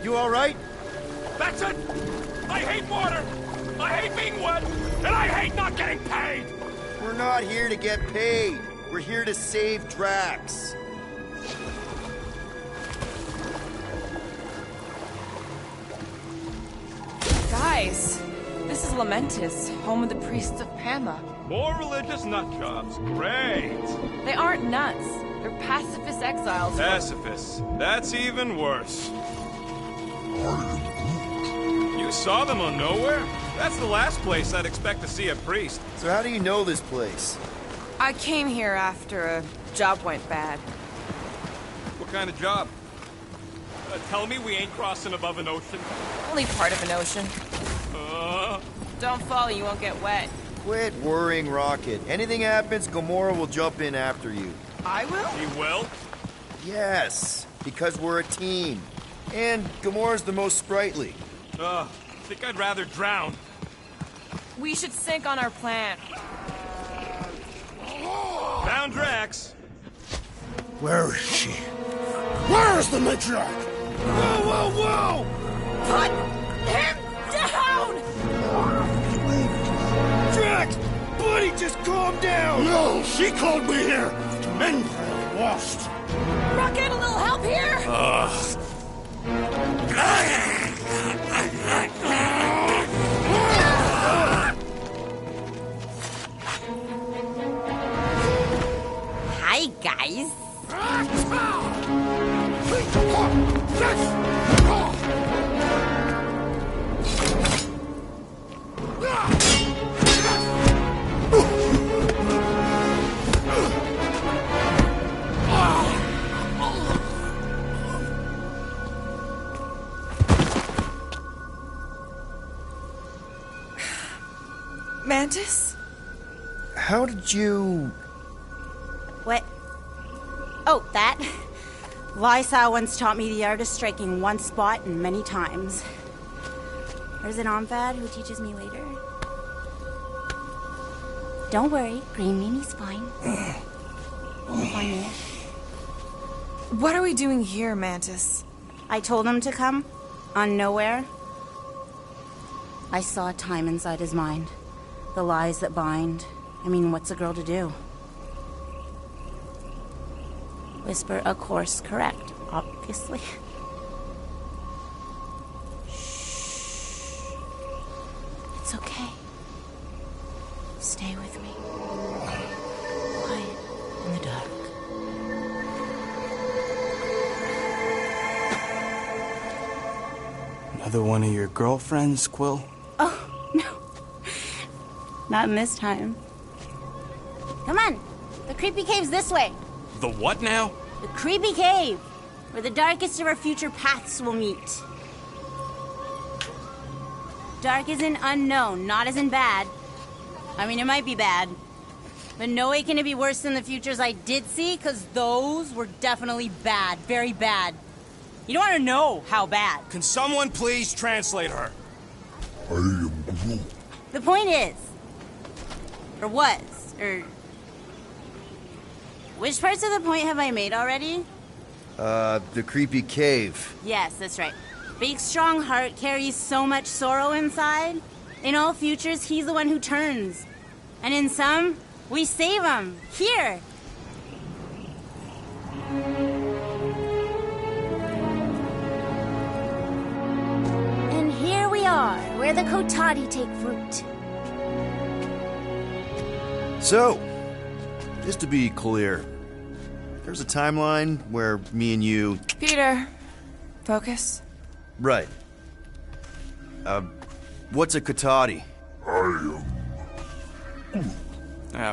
You alright? That's it! I hate water! I hate being wet! And I hate not getting paid! We're not here to get paid. We're here to save Drax. guys. This is Lamentis, home of the priests of Pama. More religious nutjobs. Great. They aren't nuts. They're pacifist exiles. Pacifists. That's even worse. You saw them on Nowhere? That's the last place I'd expect to see a priest. So how do you know this place? I came here after a job went bad. What kind of job? Tell me we ain't crossing above an ocean. Only part of an ocean. Don't fall, you won't get wet. Quit worrying, Rocket. Anything happens, Gamora will jump in after you. I will? He will? Yes, because we're a team. And Gamora's the most sprightly. I think I'd rather drown. We should sync on our plan. Found Drax. Where is she? Where is the matriarch? Whoa, whoa, whoa! Put him down! Drax! Buddy, just calm down! No, she called me here to mend what I've lost. Rocket, a little help here? Hi, guys. Mantis? How did you... What? Oh, that? Lysa once taught me the art of striking one spot and many times. There's an Omphad who teaches me later. Don't worry, Green Meanie's fine. You'll find me. What are we doing here, Mantis? I told him to come, on Nowhere. I saw time inside his mind. The lies that bind. I mean, what's a girl to do? Whisper a course correct, obviously. Shh. It's okay. Stay with me. Quiet in the dark. Another one of your girlfriends, Quill? Oh, no. Not in this time. Come on. The creepy cave's this way. The what now? The creepy cave, where the darkest of our future paths will meet. Dark as in unknown, not as in bad. I mean, it might be bad. But no way can it be worse than the futures I did see, because those were definitely bad. Very bad. You don't want to know how bad. Can someone please translate her? I am Groot. The point is, or was, or... Which parts of the point have I made already? The creepy cave. Yes, that's right. Big, strong heart carries so much sorrow inside. In all futures, he's the one who turns. And in some, we save him. Here. And here we are, where the Kotati take fruit. So, just to be clear, there's a timeline where me and you... Peter, focus. Right. What's a Kotati?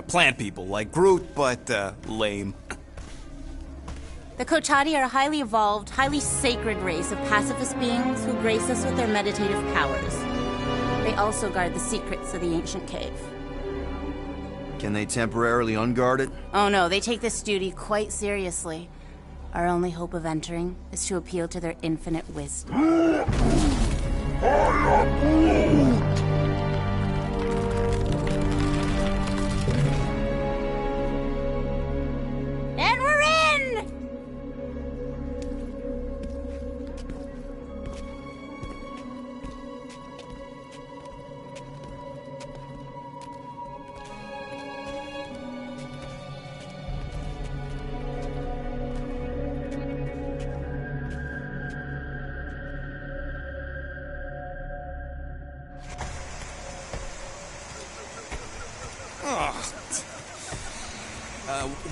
Plant people, like Groot, but, lame. The Kotati are a highly evolved, highly sacred race of pacifist beings who grace us with their meditative powers. They also guard the secrets of the ancient cave. Can they temporarily unguard it? Oh no, they take this duty quite seriously. Our only hope of entering is to appeal to their infinite wisdom. And we're in!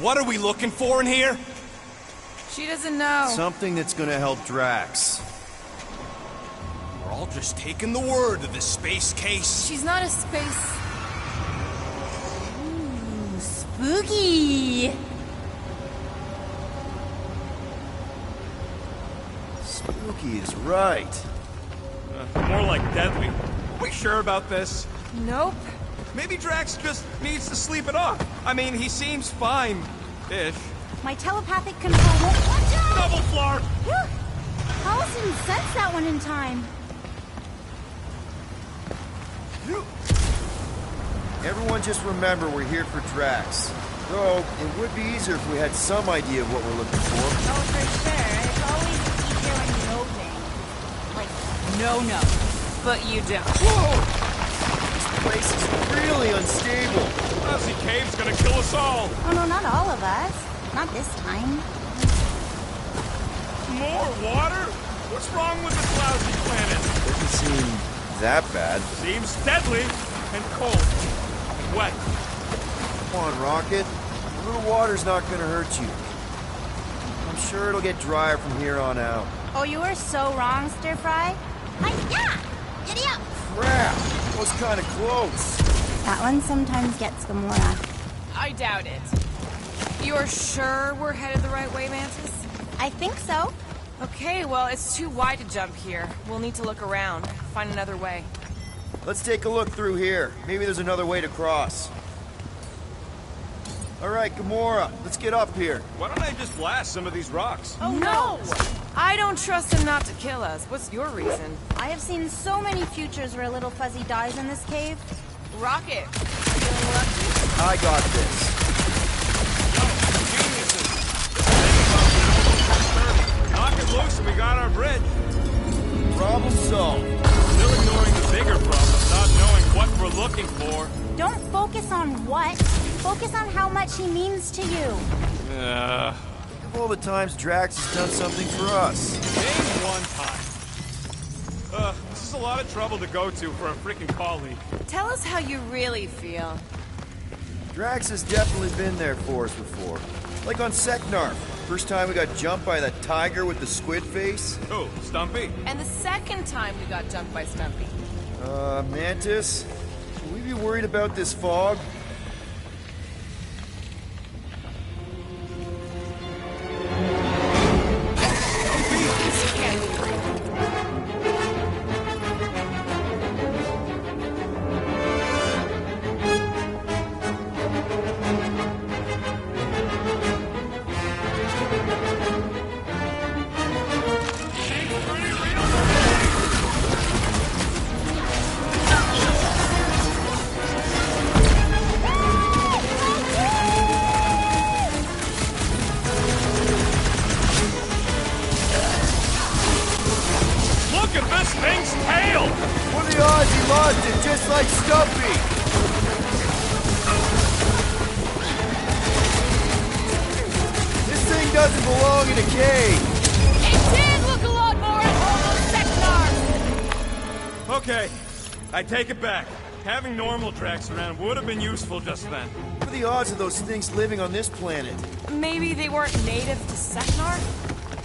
What are we looking for in here? She doesn't know. Something that's gonna help Drax. We're all just taking the word of this space case. She's not a space... Ooh, spooky! Spooky is right. More like deadly. Are we sure about this? Nope. Maybe Drax just needs to sleep it off. I mean, he seems fine-ish. My telepathic control won't... Watch out! Double floor! Whew! Alice didn't sense that one in time. Everyone just remember we're here for Drax. Though, it would be easier if we had some idea of what we're looking for. Oh, for sure. It's always easier when you know things. Like, no. But you don't. Whoa! This place is really unstable. Fuzzy Cave's gonna kill us all. Oh, no, not all of us. Not this time. More water? What's wrong with this lousy planet? Doesn't seem that bad. Seems deadly and cold and wet. Come on, Rocket. A little water's not gonna hurt you. I'm sure it'll get drier from here on out. Oh, you were so wrong, Stir Fry. Hi-ya! Giddy up! Crap! That was kinda close. That one sometimes gets Gamora. I doubt it. You're sure we're headed the right way, Mantis? I think so. Okay, well, it's too wide to jump here. We'll need to look around, find another way. Let's take a look through here. Maybe there's another way to cross. All right, Gamora, let's get up here. Why don't I just blast some of these rocks? Oh, no! I don't trust him not to kill us. What's your reason? I have seen so many futures where little Fuzzy dies in this cave. Rocket, feeling lucky? I got this. Knock it loose and we got our bridge. Problem solved. Still ignoring the bigger problem, not knowing what we're looking for. Don't focus on what. Focus on how much he means to you. Think of all the times Drax has done something for us. Name one time. This is a lot of trouble to go to for a freaking colleague. Tell us how you really feel. Drax has definitely been there for us before. Like on Seknarf. First time we got jumped by that tiger with the squid face. Oh, Stumpy? And the second time we got jumped by Stumpy. Mantis? Should we be worried about this fog? Look at this thing's tail! What are the odds he lost it just like Stumpy? This thing doesn't belong in a cave. It did look a lot more at home on Seknar! Okay, I take it back. Having normal Drax around would have been useful just then. What are the odds of those things living on this planet? Maybe they weren't native to Seknar?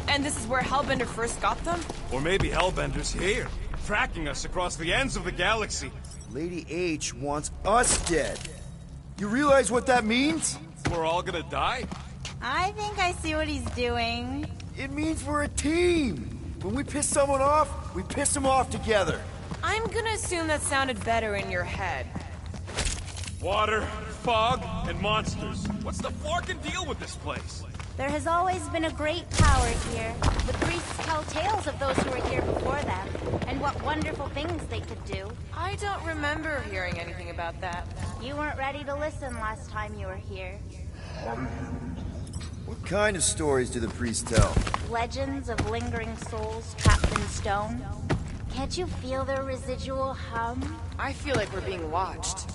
And this is where Hellbender first got them? Or maybe Hellbender's here, tracking us across the ends of the galaxy. Lady H wants us dead. You realize what that means? We're all gonna die? I think I see what he's doing. It means we're a team. When we piss someone off, we piss them off together. I'm gonna assume that sounded better in your head. Water, fog, and monsters. What's the forking deal with this place? There has always been a great power here. The priests tell tales of those who were here before them, and what wonderful things they could do. I don't remember hearing anything about that. You weren't ready to listen last time you were here. What kind of stories do the priests tell? Legends of lingering souls trapped in stone. Can't you feel their residual hum? I feel like we're being watched.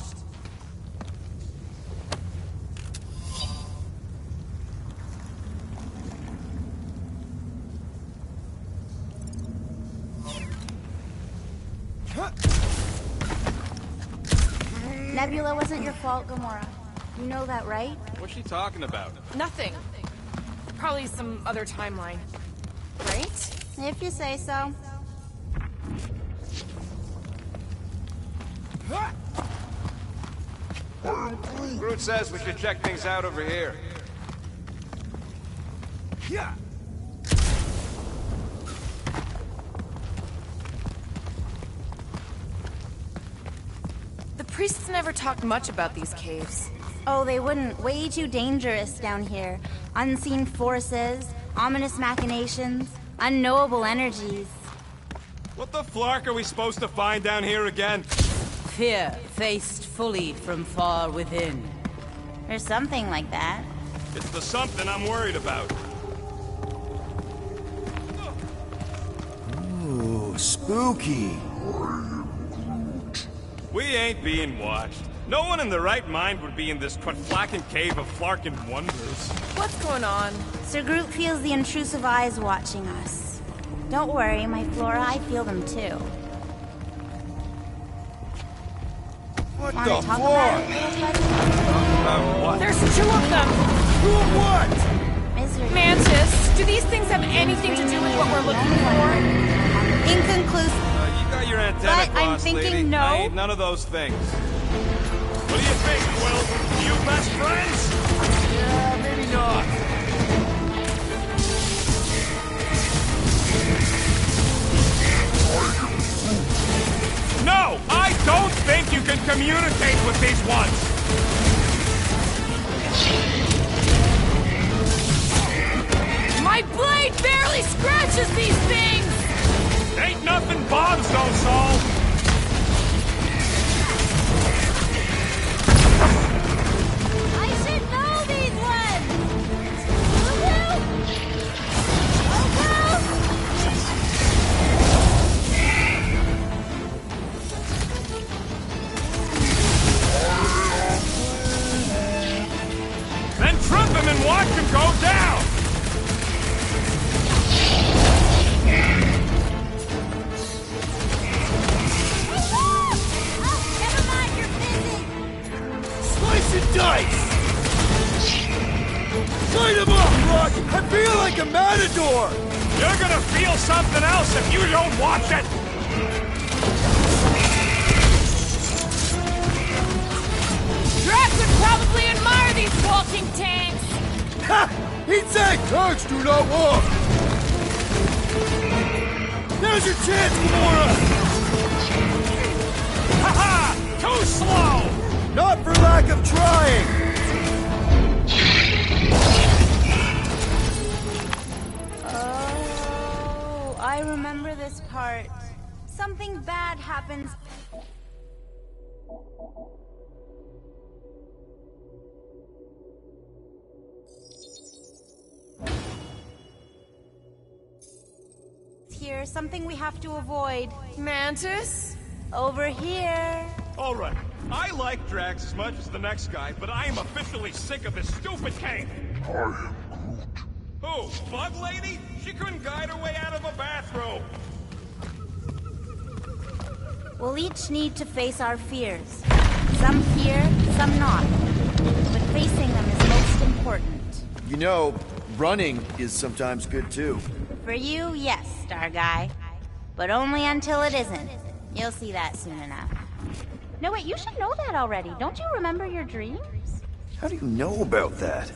Nebula wasn't your fault, Gamora. You know that, right? What's she talking about? Nothing. Probably some other timeline. Right? If you say so. Groot says we should check things out over here. Yeah. The priests never talked much about these caves. Oh, they wouldn't. Way too dangerous down here. Unseen forces, ominous machinations, unknowable energies. What the flark are we supposed to find down here again? Fear faced fully from far within. Or something like that. It's the something I'm worried about. Ooh, spooky. We ain't being watched. No one in their right mind would be in this Quatflacken cave of Flarkin wonders. What's going on? Sir Groot feels the intrusive eyes watching us. Don't worry, my Flora, I feel them too. What Wanna the talk about it, little buddy? About what? There's two of them! Two of what? Misery. Mantis, do these things have anything to do with what we're looking for? Inconclusive. You got your antenna But I'm crossed, thinking lady. no. I ain't none of those things. What do you think, Will? You best friends? Yeah, maybe not. No! I don't think you can communicate with these ones! My blade barely scratches these things! Ain't nothing bombs don't solve! I should know these ones! Woohoo! Then trip him and watch him go down! Never mind, you're busy! Slice and dice! Light him up, Rock! I feel like a matador! You're gonna feel something else if you don't watch it! Drax would probably admire these walking tanks! Ha! He'd say, tanks do not walk! Now's your chance, Gamora! Ha-ha! Too slow! Not for lack of trying! Oh, I remember this part. Something bad happens. Here, something we have to avoid. Mantis? Over here. All right. I like Drax as much as the next guy, but I am officially sick of this stupid cave. I am Groot. Who? Bug Lady? She couldn't guide her way out of a bathroom. We'll each need to face our fears. Some fear, some not. But facing them is most important. You know, running is sometimes good too. For you, yes, Star Guy. But only until it isn't. You'll see that soon enough. No, wait, you should know that already. Don't you remember your dreams? How do you know about that?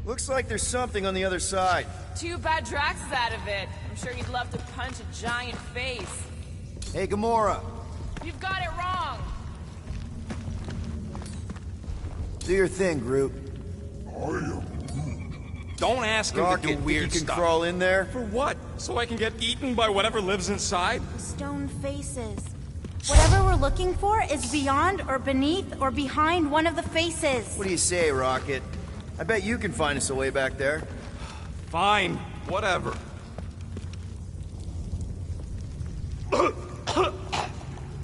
Looks like there's something on the other side. Too bad Drax is out of it. I'm sure he'd love to punch a giant face. Hey, Gamora. You've got it wrong. Do your thing, Groot. I am Don't ask him Rocket, to do think weird you can stuff. crawl in there? For what? So I can get eaten by whatever lives inside? Stone faces. Whatever we're looking for is beyond or beneath or behind one of the faces. What do you say, Rocket? I bet you can find us a way back there. Fine. Whatever.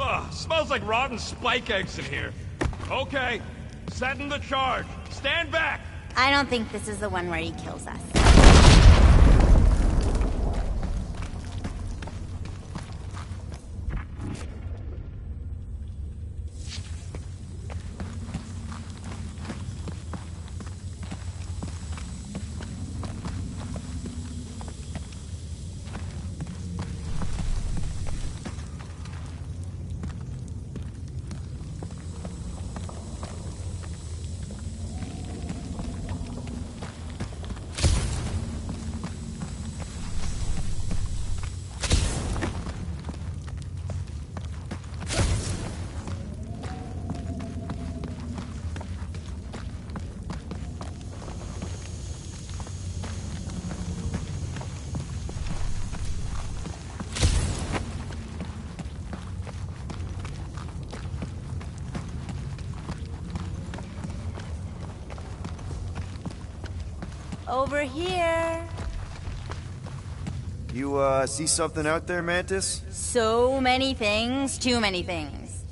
Ugh, smells like rotten spike eggs in here. Okay. Setting the charge. Stand back! I don't think this is the one where he kills us. Over here. You, see something out there, Mantis? So many things, too many things.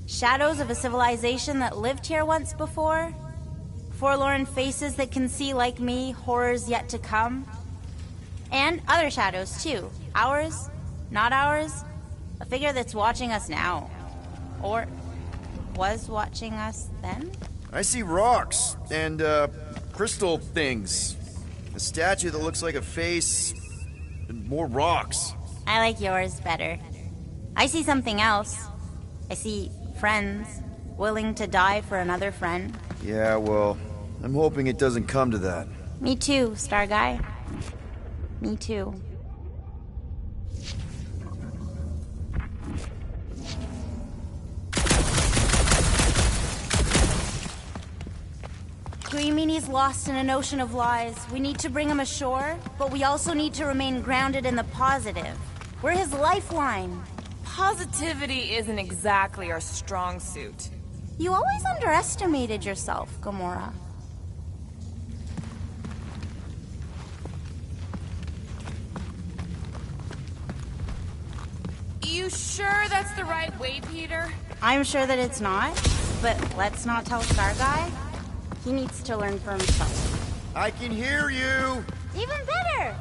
Shadows of a civilization that lived here once before. Forlorn faces that can see, like me, horrors yet to come. And other shadows, too. Ours, not ours. A figure that's watching us now. Or was watching us then? I see rocks and, crystal things. A statue that looks like a face, and more rocks. I like yours better. I see something else. I see friends willing to die for another friend. Yeah, well, I'm hoping it doesn't come to that. Me too, Star Guy. Me too. Guimini's lost in an ocean of lies. We need to bring him ashore, but we also need to remain grounded in the positive. We're his lifeline. Positivity isn't exactly our strong suit. You always underestimated yourself, Gamora. You sure that's the right way, Peter? I'm sure that it's not, but let's not tell Star Guy. He needs to learn for himself. I can hear you! Even better!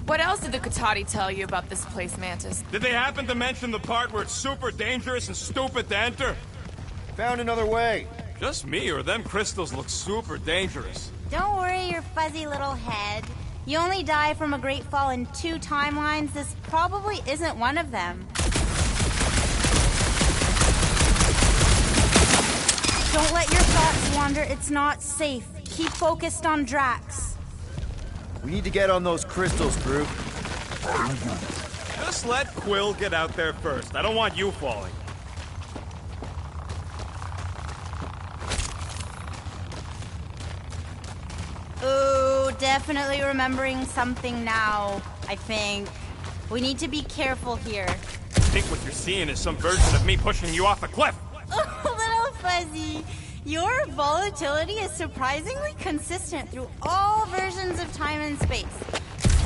What else did the Katati tell you about this place, Mantis? Did they happen to mention the part where it's super dangerous and stupid to enter? Found another way. Just me, or them crystals look super dangerous. Don't worry your fuzzy little head. You only die from a great fall in 2 timelines. This probably isn't one of them. Don't let your thoughts wander. It's not safe. Keep focused on Drax. We need to get on those crystals, Groot. Just let Quill get out there first. I don't want you falling. Ooh, definitely remembering something now, I think. We need to be careful here. I think what you're seeing is some version of me pushing you off a cliff. Oh, little fuzzy. Your volatility is surprisingly consistent through all versions of time and space.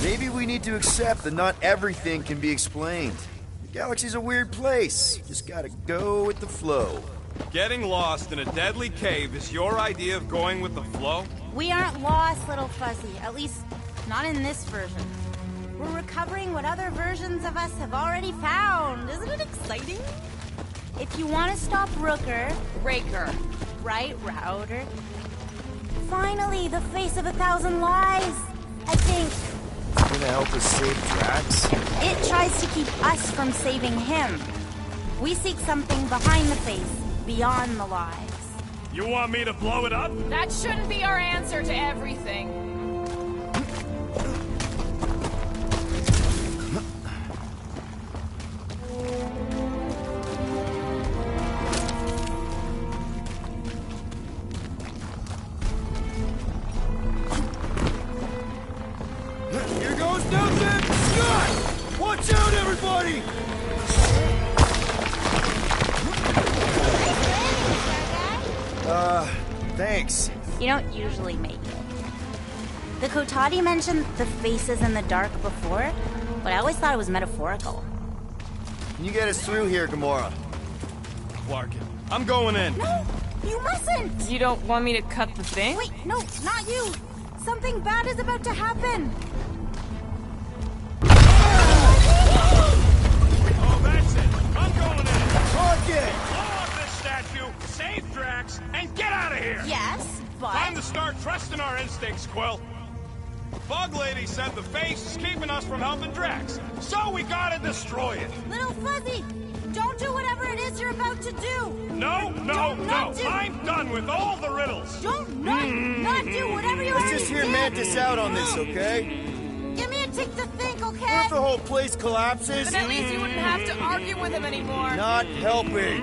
Maybe we need to accept that not everything can be explained. The galaxy's a weird place. Just gotta go with the flow. Getting lost in a deadly cave is your idea of going with the flow? We aren't lost, little fuzzy. At least, not in this version. We're recovering what other versions of us have already found. Isn't it exciting? If you want to stop Rooker... Raker. Right, Router. Finally, the face of 1,000 lies. I think... It's gonna help us save Drax? It tries to keep us from saving him. We seek something behind the face, beyond the lies. You want me to blow it up? That shouldn't be our answer to everything. Here goes nothing! Scott! Watch out, everybody! Thanks. You don't usually make it. The Kotati mentioned the faces in the dark before, but I always thought it was metaphorical. Can you get us through here, Gamora? Larkin, I'm going in. No! You mustn't! You don't want me to cut the thing? Wait, no, not you! Something bad is about to happen! Oh, that's it. I'm going in. Rocket! Blow up this statue, save Drax, and get out of here! Yes, but... Time to start trusting our instincts, Quill. Bug Lady said the face is keeping us from helping Drax, so we gotta destroy it. Little Fuzzy, don't do whatever it is you're about to do! No, no, no! I'm done with all the riddles! Don't not do whatever you Let's already just hear did. Mantis out on this, okay? Give me a tick to think, What okay? if the whole place collapses? Then at least you wouldn't have to argue with him anymore. Not helping.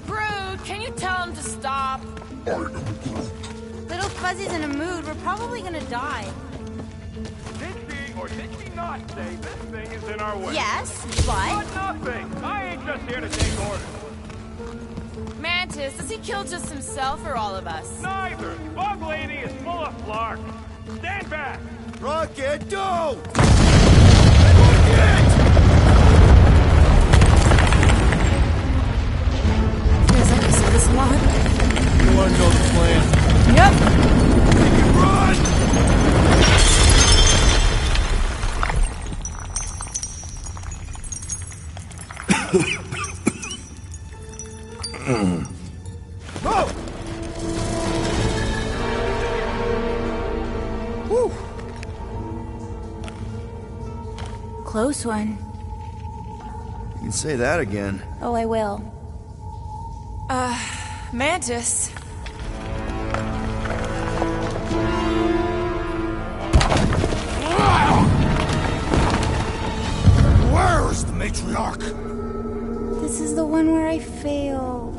Groot, can you tell him to stop? I am Groot. Little Fuzzy's in a mood. We're probably gonna die. Did she or did she not say this thing is in our way? Yes, but... Nothing! I ain't just here to take orders. Mantis, does he kill just himself or all of us? Neither! Bug Lady is full of flark. Stand back! Rocket, don't! Feels like we said this a lot. You wanna know the plan? Yep. Run! Woo! Close one. You can say that again. Oh, I will. Mantis. Where is the matriarch? This is the one where I failed.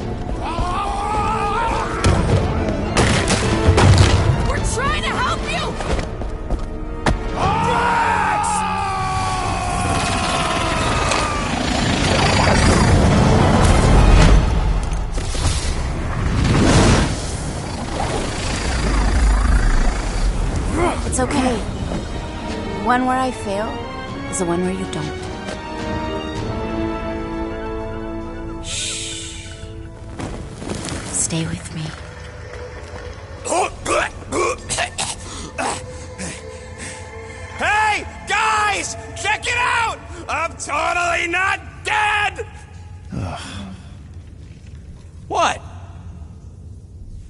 We're trying to help you! It's okay. One where I fail is the one where you don't. Shh. Stay with me. Hey, guys! Check it out! I'm totally not dead! What?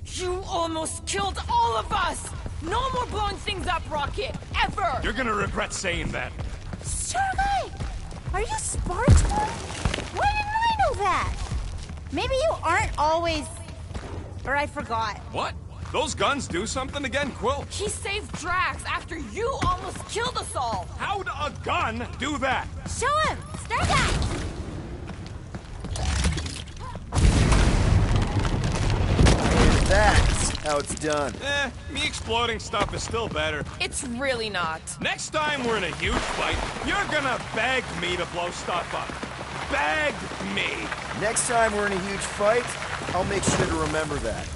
You almost killed all of us! No more blowing things up, Rocket! Ever! You're gonna regret saying that. Sergei! Are you Spartan? Why didn't I know that? Maybe you aren't always... Or I forgot. What? Those guns do something again, Quill? He saved Drax after you almost killed us all! How'd a gun do that? Show him! Sergei! That's how it's done. Me exploding stuff is still better. It's really not. Next time we're in a huge fight, you're gonna beg me to blow stuff up. Beg me. Next time we're in a huge fight, I'll make sure to remember that.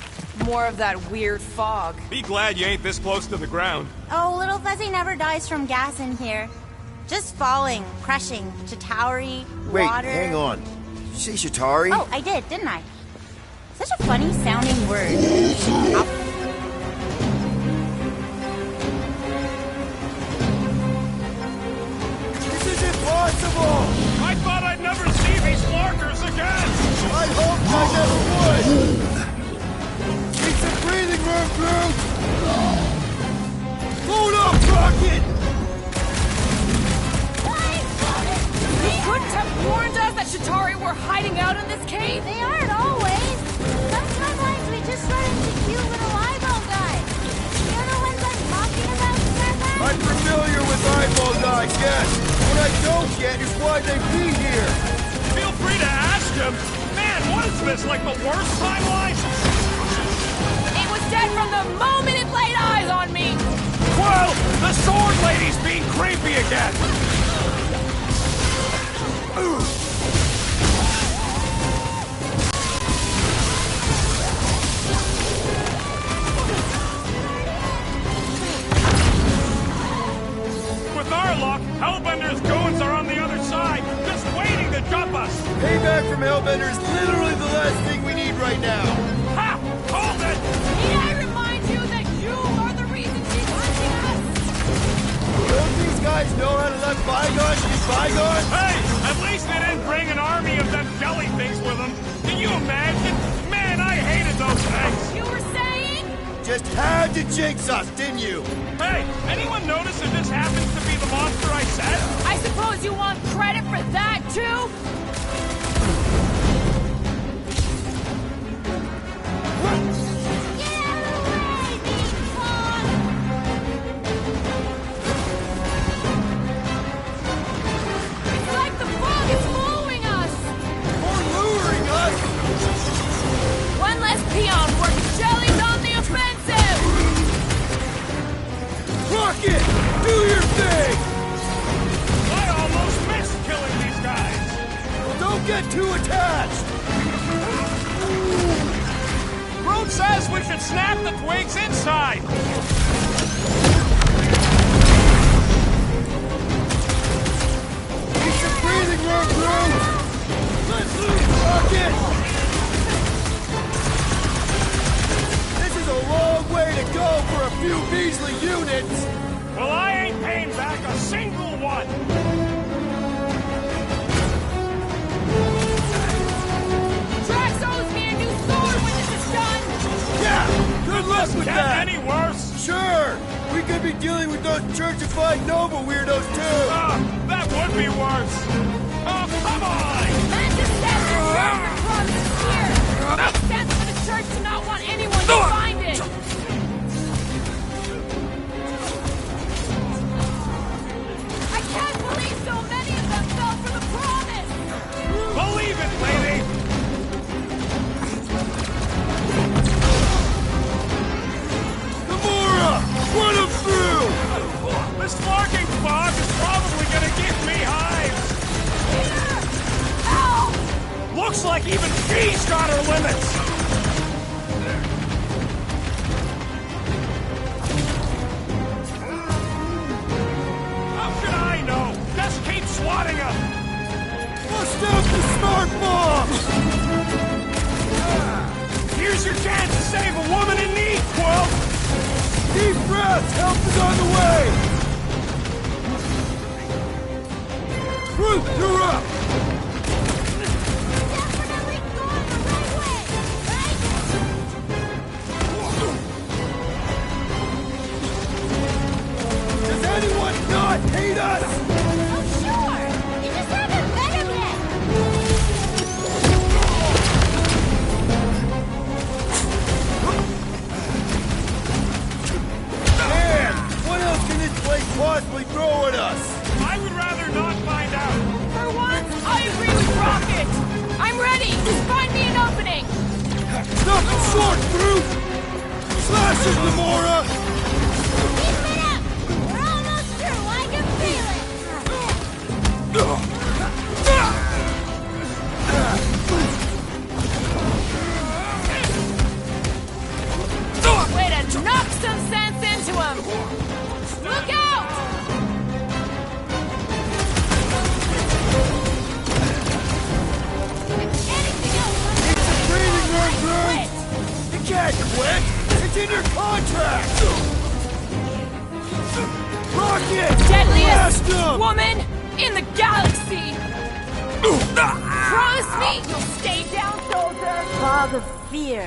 More of that weird fog. Be glad you ain't this close to the ground. Oh, Little Fuzzy never dies from gas in here. Just falling, crushing, Chitauri, Wait, water... hang on. Did you say Chitauri? Oh, I did, didn't I? Such a funny sounding word. This is impossible! I thought I'd never see these markers again! I hoped I never would! Need some breathing room, Groot! Hold up, Rocket! You couldn't have warned us that Chitauri were hiding out in this cave? They aren't always. Some timelines we just run into cute little eyeball guys. You know the ones I'm talking about, Sergei? I'm familiar with eyeball guys, yes. What I don't get is why they be here. Feel free to ask him. Man, what is this, like the worst timeline? It was dead from the moment it laid eyes on me! Well, the sword lady's being creepy again. With our luck, Hellbender's goons are on the other side, just waiting to jump us. Payback from Hellbender is literally the last thing we need right now. Ha! Hold it! Need I remind you that you are the reason she's hunting us? Don't these guys know how to let bygones be bygones? Hey! At least they didn't bring an army of them jelly things with them. Can you imagine? Man, I hated those things. You were saying? Just had to jinx us, didn't you? Hey, anyone notice if this happens to be the monster I said? I suppose you want credit for that, too? It's like the fog is following us! Or luring us! One less peon working jelly too attached! Groot says we should snap the twigs inside! Need some breathing room, Groot! Let's lose Rocket! This is a long way to go for a few measly units! Well, I ain't paying back a single one! Drax owes me a new sword when this is done! Yeah! Good luck with Get that! any worse? Sure! We could be dealing with those churchified Nova weirdos too! That would be worse! Oh, come on! Mantis said the cross is here! Makes sense for the church to not want anyone to find it! I can't believe so many of them fell for the promise! Believe it, lady! Gamora! Run him through! This flarking fog is probably gonna give me hives! Looks like even she's got her limits! How should I know? Just keep swatting them! Bust out the smart bombs! Here's your chance to save a woman in need, Quill! Deep breath! Help is on the way! Groot, you're up! Does anyone not hate us? Oh, sure! You just haven't met him yet! Man, what else can this place possibly throw at us? I would rather not find out! For once, I agree with Rocket! I'm ready! Just find me an opening! Nothing short, Groot! Slash it, Gamora! Keep it up! We're almost through! I can feel it! Way to knock some sense into him! Look out! Anything else? Breathing room, Groot! You can't quit! It's in your contract! Rocket! Deadliest Blast 'em! woman in the galaxy! Promise me you'll stay down, soldier! Fog of fear.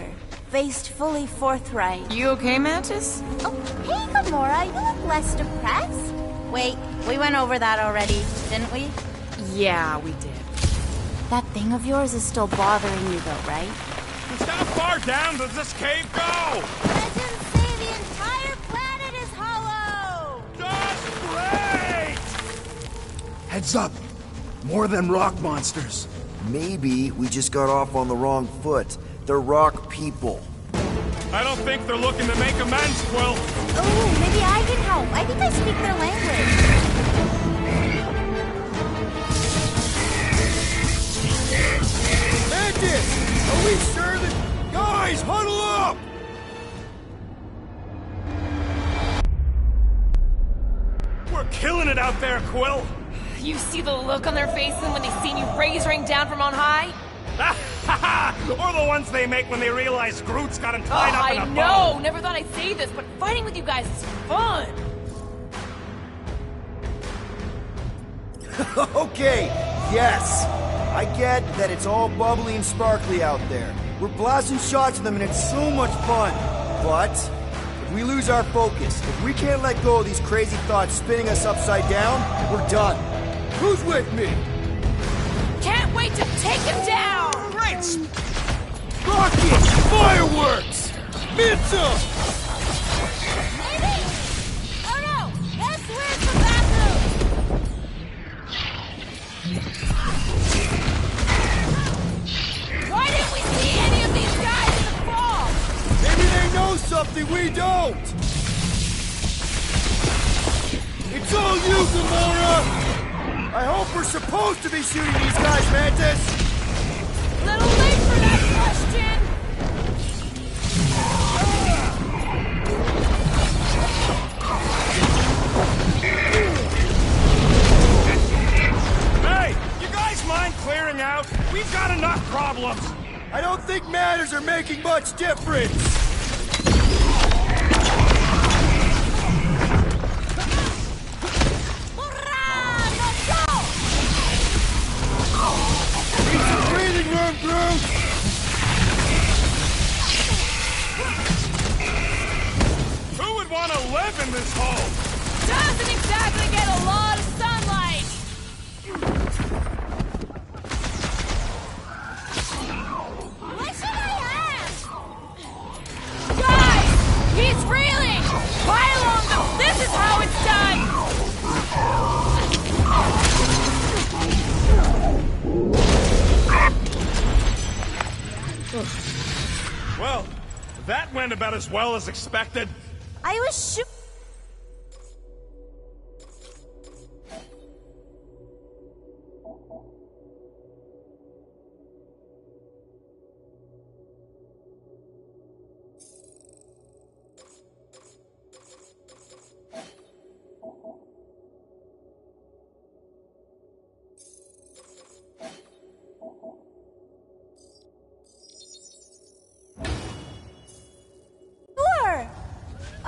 Faced fully forthright. You okay, Mantis? Oh, hey, Gamora. You look less depressed. Wait, we went over that already, didn't we? Yeah, we did. That thing of yours is still bothering you, though, right? Just how far down does this cave go? Legends say the entire planet is hollow! Just great! Heads up! More than rock monsters. Maybe we just got off on the wrong foot. They're rock people. I don't think they're looking to make amends, Quill. Oh, maybe I can help. I think I speak their language. Mantis! Are we sure that... Guys, huddle up! We're killing it out there, Quill. You see the look on their faces when they seen you raise ring down from on high? Or the ones they make when they realize Groot's got him tied up in a I know! Never thought I'd say this, but fighting with you guys is fun! Okay, yes. I get that it's all bubbly and sparkly out there. We're blasting shots at them and it's so much fun. But if we lose our focus, if we can't let go of these crazy thoughts spinning us upside down, we're done. Who's with me? Can't wait to take him down! Great! Rockets! Fireworks! Mitza! Maybe! Oh no! That's where's the bathroom! Why didn't we see any of these guys in the fall? Maybe they know something we don't! It's all you, Gamora! I hope we're supposed to be shooting these guys, Mantis! question! Hey! You guys mind clearing out? We've got enough problems! I don't think manners are making much difference! Breathing room, Groot! Who would want to live in this hole? Doesn't exactly get a lot of sunlight! What should I ask? Guys! He's reeling! Pile on them! This is how it's done! Well, that went about as well as expected. I was sure.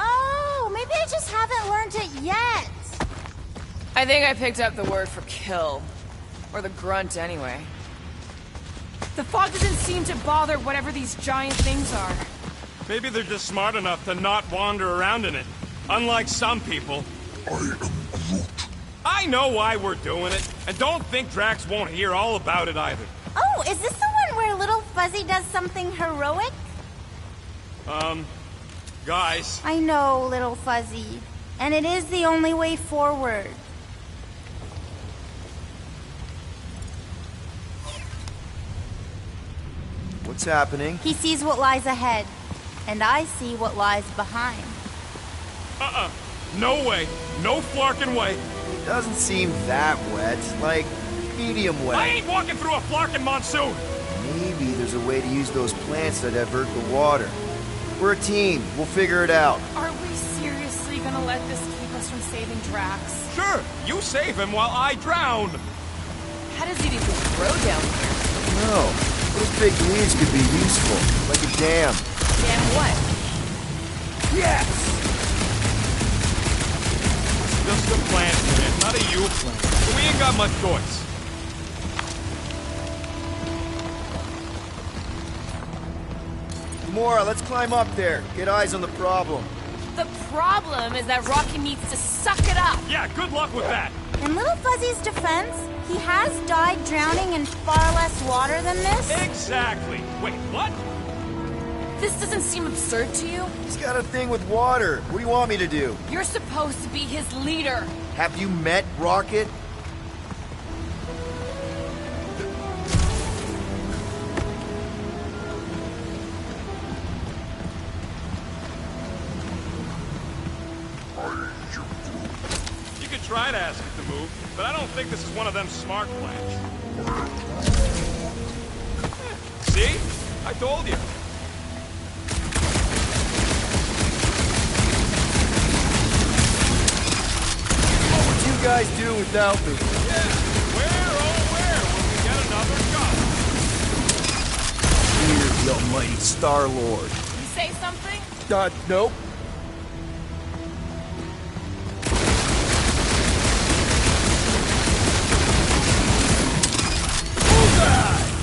Oh, maybe I just haven't learned it yet. I think I picked up the word for kill. Or the grunt, anyway. The fog doesn't seem to bother whatever these giant things are. Maybe they're just smart enough to not wander around in it. Unlike some people. I am Groot. I know why we're doing it, and don't think Drax won't hear all about it either. Oh, is this the one where Little Fuzzy does something heroic? Guys. I know, Little Fuzzy. And it is the only way forward. What's happening? He sees what lies ahead, and I see what lies behind. No way. No flarkin' way. It doesn't seem that wet. Like, medium wet. I ain't walking through a flarkin' monsoon. Maybe there's a way to use those plants to divert the water. We're a team. We'll figure it out. Are we seriously gonna let this keep us from saving Drax? Sure, you save him while I drown. How does it even grow down here? No. Those big leaves could be useful. Like a dam. Damn what? Yes! Just a plant, man, not a you plant. So we ain't got much choice. Gamora, let's climb up there. Get eyes on the problem. The problem is that Rocky needs to suck it up. Yeah, good luck with that. In Little Fuzzy's defense, he has died drowning in far less water than this. Exactly. Wait, what? This doesn't seem absurd to you? He's got a thing with water. What do you want me to do? You're supposed to be his leader. Have you met Rocket? You could try to ask it to move, but I don't think this is one of them smart plants. See? I told you. What would you guys do without me? Yeah, where, oh where will we get another gun? Fear the almighty Star-Lord. You say something? Nope.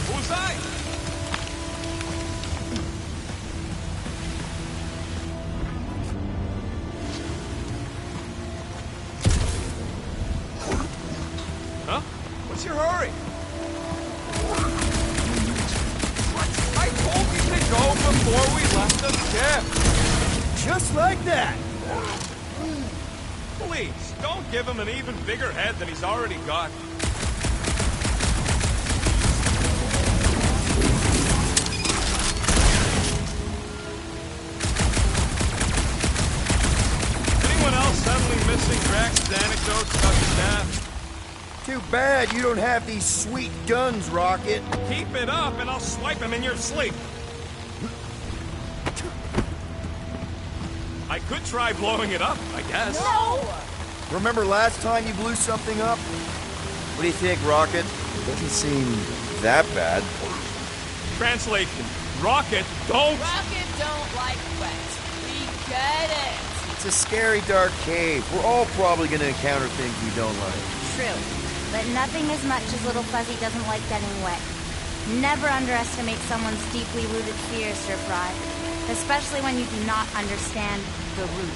Bullseye! Huh? What's your hurry? I told you to go before we left the ship. Just like that. Please, don't give him an even bigger head than he's already got. Anyone else suddenly missing Drax's anecdotes about the staff? Too bad you don't have these sweet guns, Rocket. Keep it up and I'll swipe him in your sleep. I could try blowing it up, I guess. No! Remember last time you blew something up? What do you think, Rocket? Doesn't seem that bad. Translation. Rocket, don't... Rocket don't like wet. We get it. It's a scary dark cave. We're all probably gonna encounter things we don't like. True. But nothing as much as Little Fuzzy doesn't like getting wet. Never underestimate someone's deeply rooted fears, Sir Fry. Especially when you do not understand the root.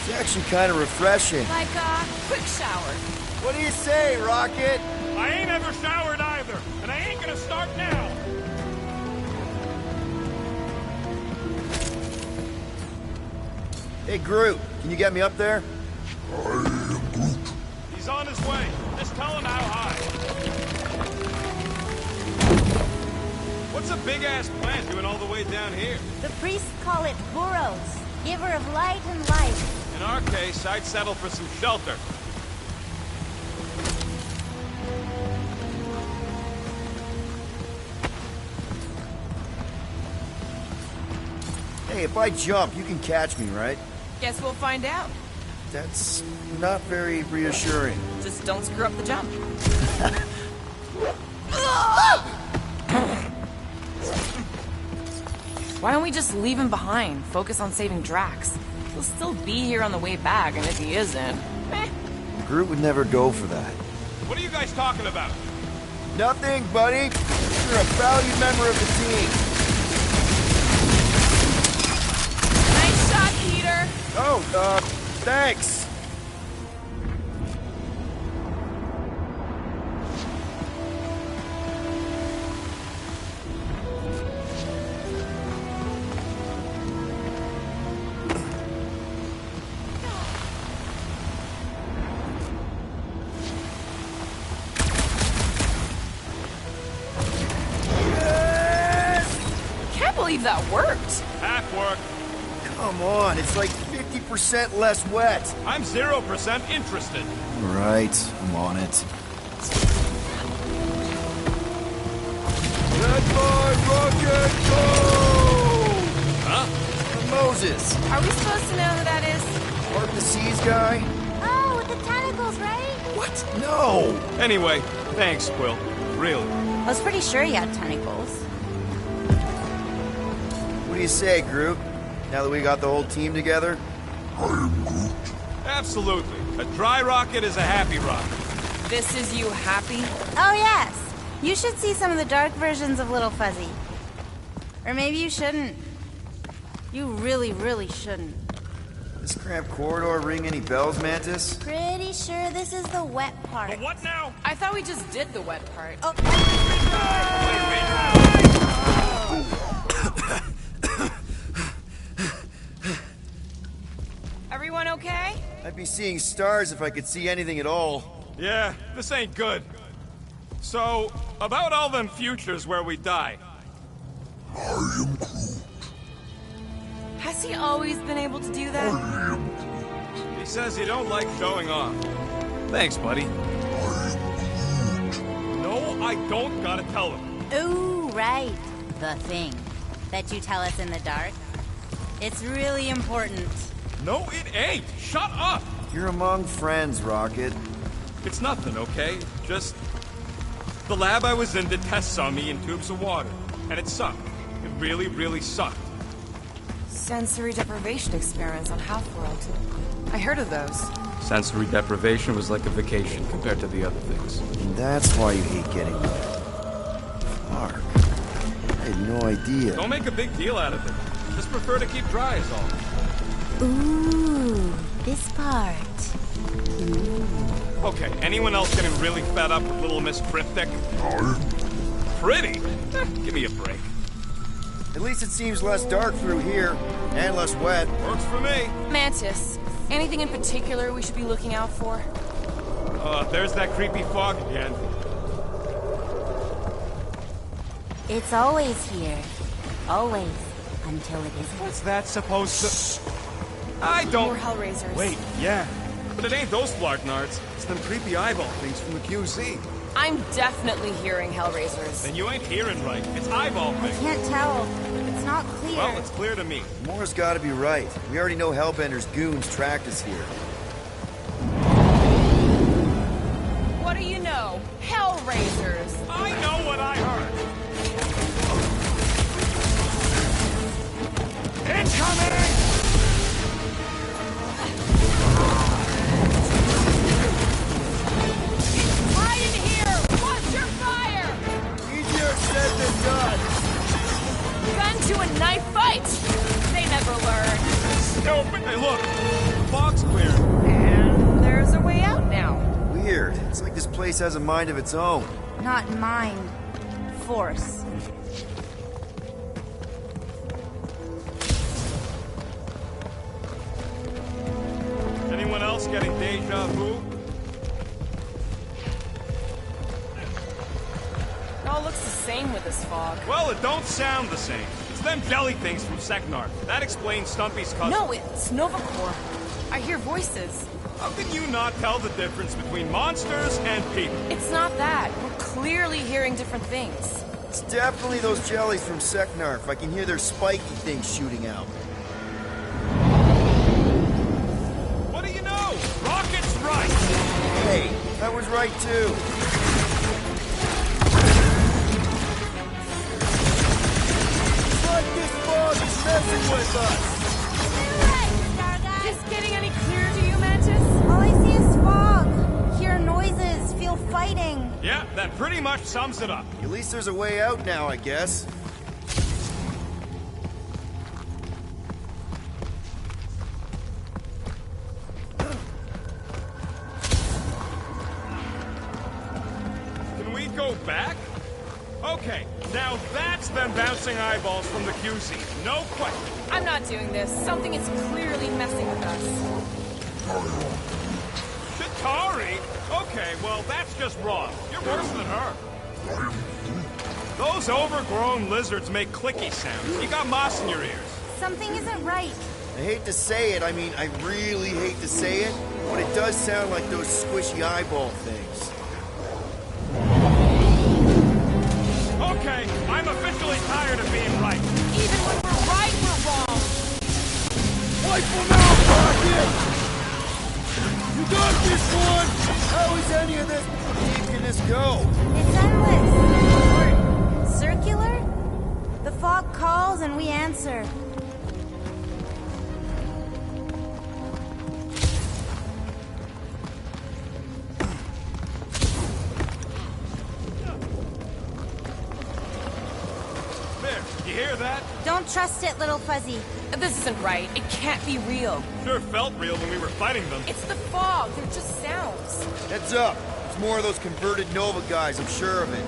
It's actually kind of refreshing. Like a quick shower. What do you say, Rocket? I ain't ever showered either, and I ain't gonna start now. Hey, Groot, can you get me up there? He's on his way. Just tell him how high. What's a big-ass plant doing all the way down here? The priests call it Burros, giver of light and life. In our case, I'd settle for some shelter. Hey, if I jump, you can catch me, right? Guess we'll find out. That's not very reassuring. Just don't screw up the jump. Why don't we just leave him behind? Focus on saving Drax. He'll still be here on the way back, and if he isn't, Groot would never go for that. What are you guys talking about? Nothing, buddy. You're a valued member of the team. Nice shot, Peter. Oh, thanks. Can't believe that worked. Half work. Come on, it's like 50% less wet. I'm 0% interested. Right, I'm on it. Red boy, Rocket, go! Huh? Moses. Are we supposed to know who that is? Part the Seas guy? Oh, with the tentacles, right? What? No! Anyway, thanks, Quill. Really. I was pretty sure he had tentacles. What do you say, Groot? Now that we got the whole team together? Absolutely. A dry rocket is a happy rocket. This is you happy? Oh, yes. You should see some of the dark versions of Little Fuzzy. Or maybe you shouldn't. You really, really shouldn't. This cramped corridor ring any bells, Mantis? Pretty sure this is the wet part. But what now? I thought we just did the wet part. Oh. Everyone okay? I'd be seeing stars if I could see anything at all. Yeah, this ain't good. So, about all them futures where we die. Has he always been able to do that? He says you don't like showing off. Thanks, buddy. No, I don't gotta tell him. Ooh, right. The thing that you tell us in the dark. It's really important. No, it ain't. Shut up. You're among friends, Rocket. It's nothing, okay? Just... the lab I was in did tests on me in tubes of water. And it sucked. It really, really sucked. Sensory deprivation experiments on Half-World. I heard of those. Sensory deprivation was like a vacation compared to the other things. And that's why you hate getting wet. Mark, I had no idea. Don't make a big deal out of it. Just prefer to keep dry is all. Ooh, this part. Okay, anyone else getting really fed up with Little Miss Cryptic? Pretty? Give me a break. At least it seems less dark through here, and less wet. Works for me. Mantis, anything in particular we should be looking out for? There's that creepy fog again. It's always here. Always. Until it isn't. What's that supposed to... I don't... More Hellraisers. Wait, yeah. But it ain't those Flarknards. It's them creepy eyeball things from the QC. I'm definitely hearing Hellraisers. Then you ain't hearing right. It's eyeball I things. can't tell. It's not clear. Well, it's clear to me. Moore's gotta be right. We already know Hellbender's goons tracked us here. What do you know? Hellraisers. I know what I heard. Incoming! Right in here! Watch your fire! Easier said than done. Gun to a knife fight! They never learn. Stupid! Hey, look! The fog's clear. And there's a way out now. Weird. It's like this place has a mind of its own. Not mind. Force. Anyone else getting deja vu? It all looks the same with this fog. Well, it don't sound the same. It's them jelly things from Seknar. That explains Stumpy's cousin. No, it's Novacore. I hear voices. How can you not tell the difference between monsters and people? It's not that. We're clearly hearing different things. It's definitely those jellies from Seknarf. I can hear their spiky things shooting out. What do you know? Rocket's right! Hey, that was right too. It's like this fog is messing with us. Is getting any clearer to you, Mantis? All I see is fog. Hear noises, feel fighting. Yeah, that pretty much sums it up. At least there's a way out now, I guess. Can we go back? Okay, now that's them bouncing eyeballs from the QC. No question. I'm not doing this. Something is clearly messing with us. Chitauri? Okay, well, that's just wrong. You're worse than her. Those overgrown lizards make clicky sounds. You got moss in your ears. Something isn't right. I hate to say it, I mean, I really hate to say it, but it does sound like those squishy eyeball things. Okay, I'm officially tired of being right. Even when we're right, we're wrong. Wipe them out, Rocket! You got this one! How is any of this? How deep can this go? It's endless. Or circular? The fog calls and we answer. There, you hear that? Don't trust it, little fuzzy. This isn't right. It can't be real. Sure felt real when we were fighting them. It's the fog. They're just sounds. Heads up. It's more of those converted Nova guys, I'm sure of it.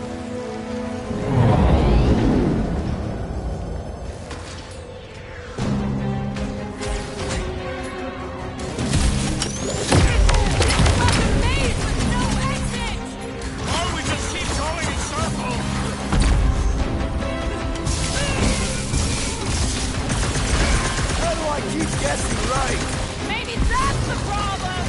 Or we just keep going in circles. How do I keep guessing right? Maybe that's the problem.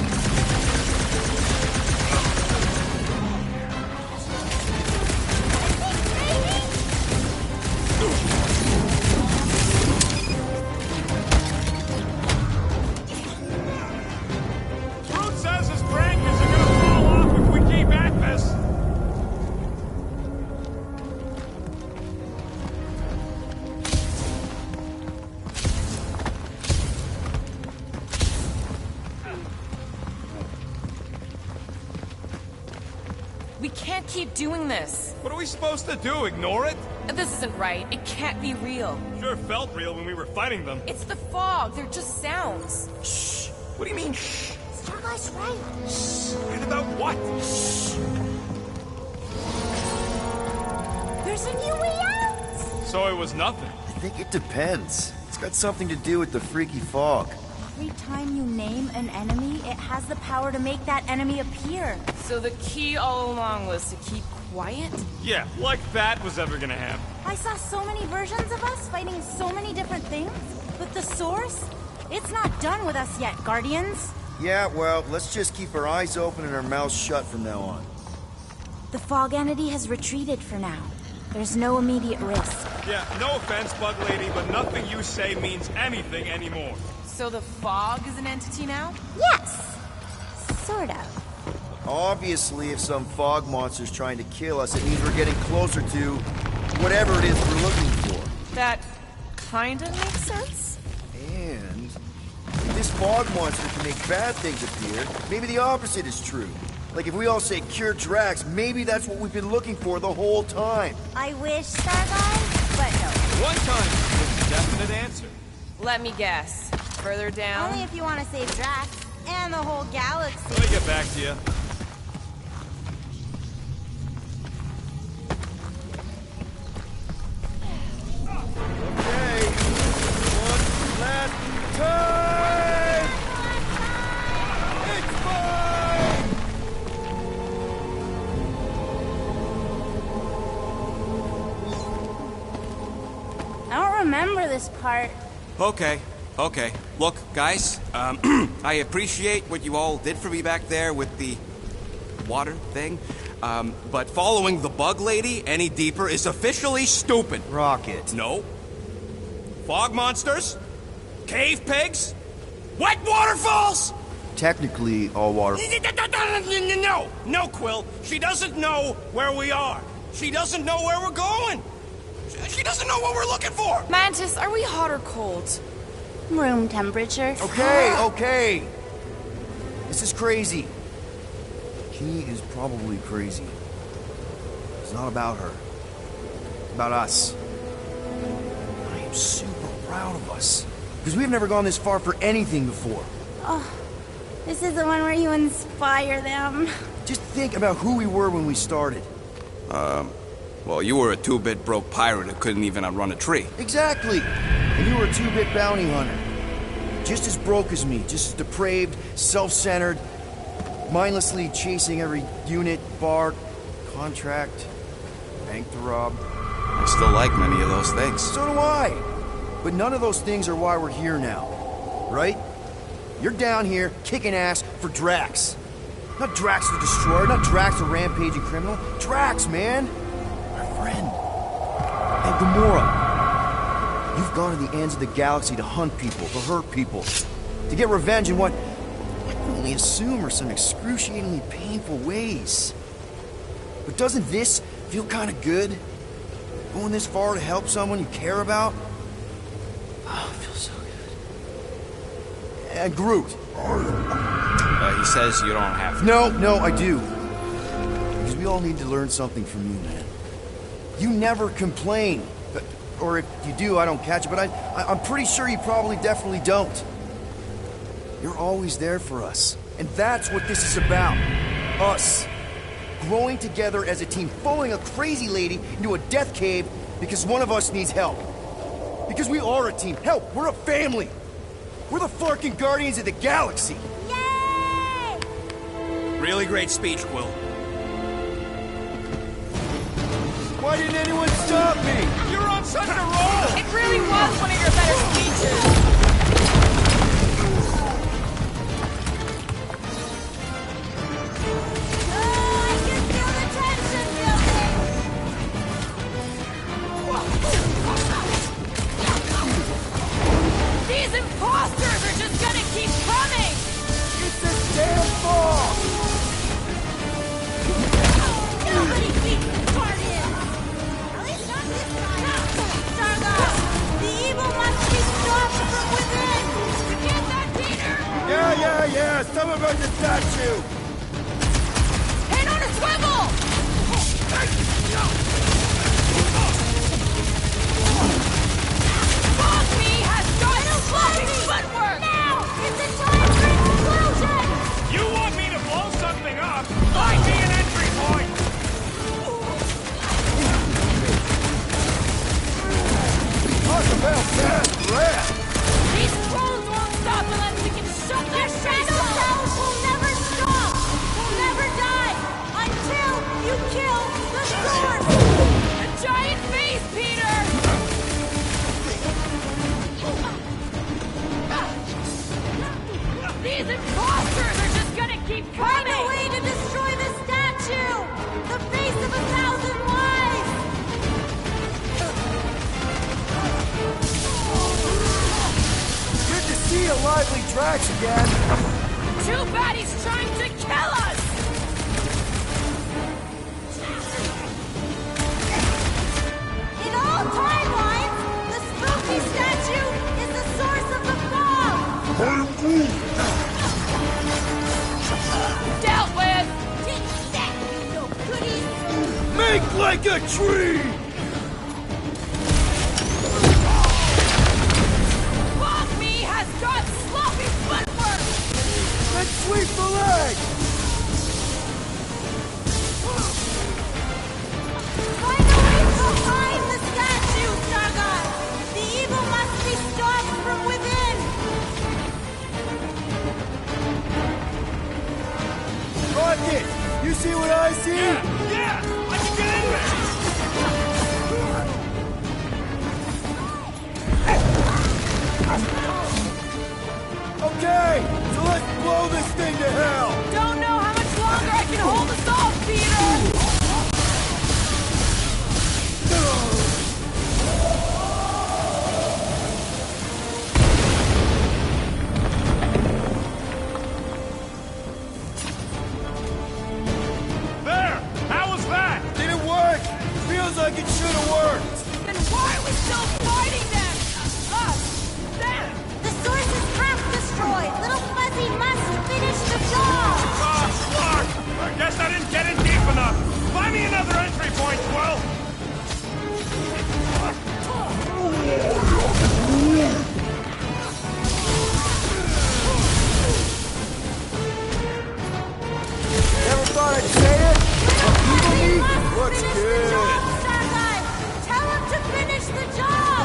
Groot says his brankers are gonna fall off if we keep at this. We can't keep doing this. What are we supposed to do? Ignore it? This isn't right. It can't be real. Sure felt real when we were fighting them. It's the fog. They're just sounds. Shh. What do you mean, shh? Starlight's right. Shh. And about what? Shh. There's a new way out. So it was nothing. I think it depends. It's got something to do with the freaky fog. Every time you name an enemy, it has the power to make that enemy appear. So the key all along was to keep quiet? Yeah, like that was ever gonna happen. I saw so many versions of us fighting so many different things, but the source, It's not done with us yet, Guardians. Yeah, well, let's just keep our eyes open and our mouths shut from now on. The fog entity has retreated for now. There's no immediate risk. Yeah, no offense, Bug Lady, but nothing you say means anything anymore. So the fog is an entity now? Yes! Sort of. Obviously, if some fog monster's trying to kill us, it means we're getting closer to whatever it is we're looking for. That kinda makes sense. And if this fog monster can make bad things appear, maybe the opposite is true. Like if we all say cure Drax, maybe that's what we've been looking for the whole time. I wish, Starguy, but no. One time is a definite answer. Let me guess. Further down? Only if you want to save Drax and the whole galaxy. Let me get back to you. Okay. One last time! It's mine! I don't remember this part. Okay. Look, guys, I appreciate what you all did for me back there with the water thing, but following the Bug Lady any deeper is officially stupid. Rocket. No. Fog monsters? Cave pigs? Wet waterfalls? Technically, all water... No, Quill. She doesn't know where we are. She doesn't know where we're going. She doesn't know what we're looking for. Mantis, are we hot or cold? Room temperature. Okay. This is crazy. Key is probably crazy. It's not about her. It's about us. I am super proud of us. Because we've never gone this far for anything before. Oh, this is the one where you inspire them. Just think about who we were when we started. Well, you were a two-bit broke pirate who couldn't even outrun a tree. Exactly. And you were a 2-bit bounty hunter. Just as broke as me, just as depraved, self-centered, mindlessly chasing every unit, bar, contract, bank to rob. I still like many of those things. So do I. But none of those things are why we're here now. Right? You're down here kicking ass for Drax. Not Drax the Destroyer, not Drax the rampaging criminal. Drax, man! Our friend. And Gamora. You've gone to the ends of the galaxy to hunt people, to hurt people, to get revenge in what I can only assume are some excruciatingly painful ways. But doesn't this feel kind of good? Going this far to help someone you care about? Oh, it feels so good. And Groot. He says you don't have to. No, I do. Because we all need to learn something from you, man. You never complain. Or if you do, I don't catch it, but I'm pretty sure you probably definitely don't. You're always there for us. And that's what this is about. Us. Growing together as a team, following a crazy lady into a death cave because one of us needs help. Because we are a team. Hell, we're a family. We're the fucking Guardians of the Galaxy. Yay! Really great speech, Quill. Why didn't anyone stop me? You're on such a roll! It really was one of your better speeches. Oh, I can feel the tension building. These imposters are just gonna keep coming! It's a damn fog! Nobody beats the Guardians! At least not this time. Stargirl, the evil must be stopped from within! You get that, Peter? Yeah, some of us are statue! Head on a swivel! Fogme has got sloppy footwork! Now! It's a time for an explosion! You want me to blow something up? Find me an entry point! Talk about bad breath! These trolls won't stop unless we can shut their Shadow cells will never stop! Will never die! Until you kill the source! The giant face, Peter! These imposters are just gonna keep coming! Find a way to destroy the statue! The face of 1,000 lives! Good to see a lively Drax again. Too bad he's trying to kill us! In all timelines, the spooky statue is the source of the fog! Dealt with! Take that, you no goodies! Make like a tree! Me has got sloppy footwork! Let's sweep the leg! Find a way behind the statue, Sargon! The evil must be stopped from within! Rocket! You see what I see? Yeah! I can get in there! Okay, so let's blow this thing to hell! Don't know how much longer I can hold us off, Peter! There! How was that? Didn't work! Feels like it should have worked! Then why are we still fighting them? Us! Them! The source is half destroyed! Little Fuzzy must finish the job! Fuck! I guess I didn't get in deep enough. Find me another entry point, Quill! Never thought I'd say it, but evil meat looks good! Tell him to finish the job!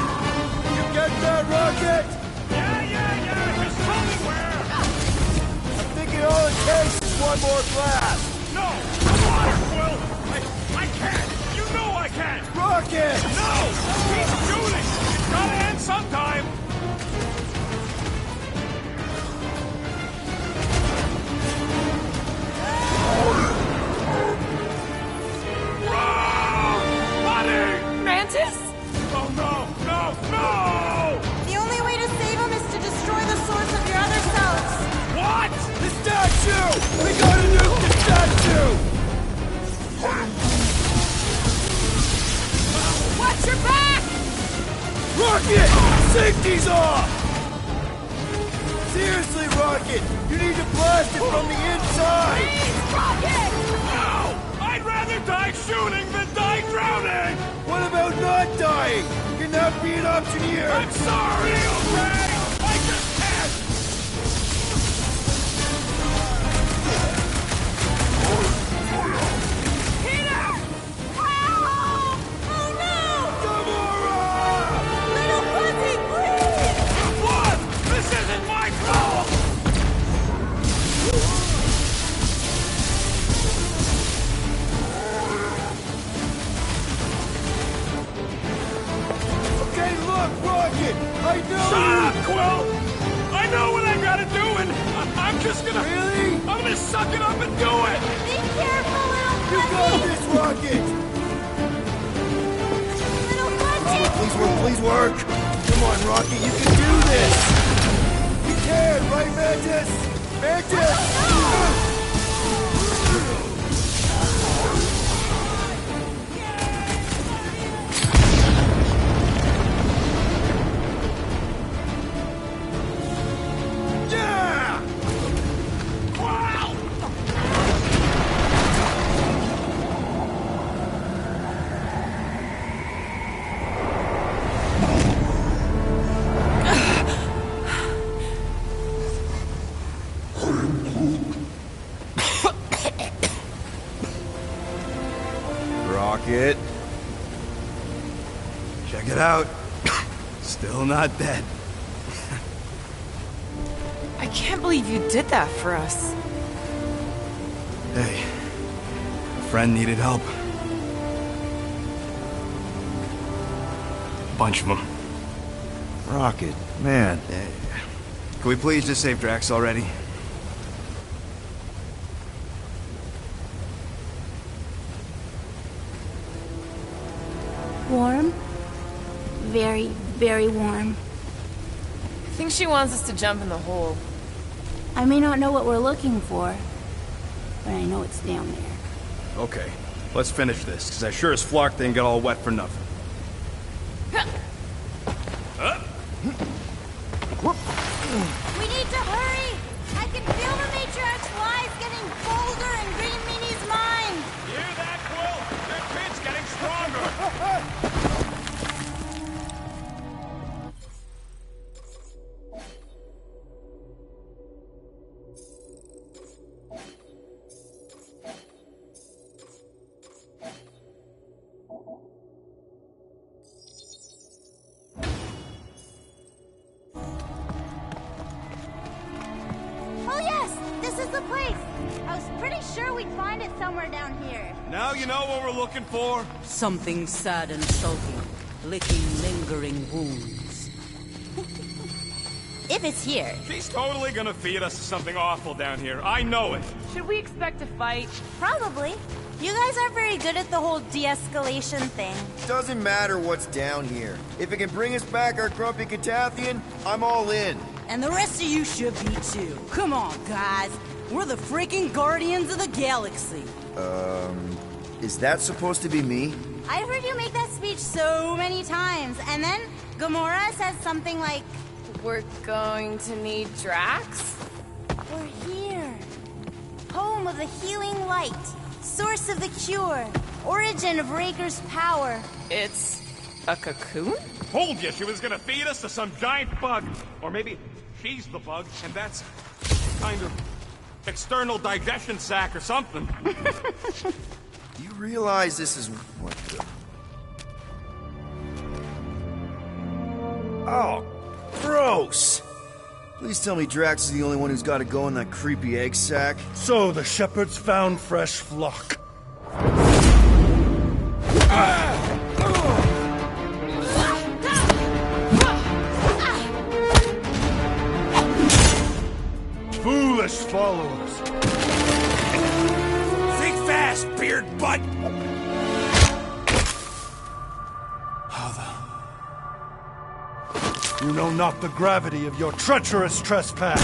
You get that, Rocket? Yeah, just tell me where! I'm thinking all it takes is one more blast! No! Water, Quill! I can't! You know I can't! Rocket! No! Keep shooting! It's gotta end sometime! Buddy! Mantis? Oh no! The only way to save him is to destroy the source of your other selves! What? The statue! We gotta nuke the statue! Watch your back! Rocket! Safety's off! Seriously, Rocket! You need to blast it from the inside! Please, Rocket! No! I'd rather die shooting than die drowning! What about not dying? Can that be an option here? I'm sorry, okay? I just can't! Peter! Help! Oh no! Gamora! Little Fuzzy, please! What? This isn't my fault! Okay, look, Rocket! I know! Shut up, Quill! I know what I gotta do, and I'm just gonna... Really? I'm gonna suck it up and do it! Be careful, little You Fuzzy! got this, Rocket! Little Fuzzy! Please work! Come on, Rocket, you can do this! You can, right, Mantis? Mantis! Yeah! Wow! Rocket. Check it out. Still not dead. I can't believe you did that for us. Hey, a friend needed help. A bunch of them. Rocket, man. Can we please just save Drax already? very, very warm. I think she wants us to jump in the hole. I may not know what we're looking for, but I know it's down there. Okay, let's finish this, because I sure as Flark didn't get all wet for nothing. We need to hurry! I can feel the matriarch flies getting bolder in Green Meanie's mind! You hear that, Quill? Your pit's getting stronger! Oh yes! This is the place! I was pretty sure we'd find it somewhere down here. Now you know what we're looking for? Something sad and sulky, licking lingering wounds. If it's here. She's totally gonna feed us something awful down here. I know it. Should we expect a fight? Probably. You guys aren't very good at the whole de-escalation thing. Doesn't matter what's down here. If it can bring us back our grumpy Catathian, I'm all in. And the rest of you should be too. Come on, guys. We're the freaking Guardians of the Galaxy. Is that supposed to be me? I've heard you make that speech so many times, and then Gamora says something like, We're going to need Drax? we're here. Home of the healing light. Source of the cure. Origin of Raker's power. It's a cocoon? Told you she was gonna feed us to some giant bug. Or maybe she's the bug, and that's kind of external digestion sac or something. You realize this is what the... Oh, gross! Please tell me Drax is the only one who's got to go in that creepy egg sack. So the shepherds found fresh flock. Foolish followers. Think fast, beard butt! You know not the gravity of your treacherous trespass.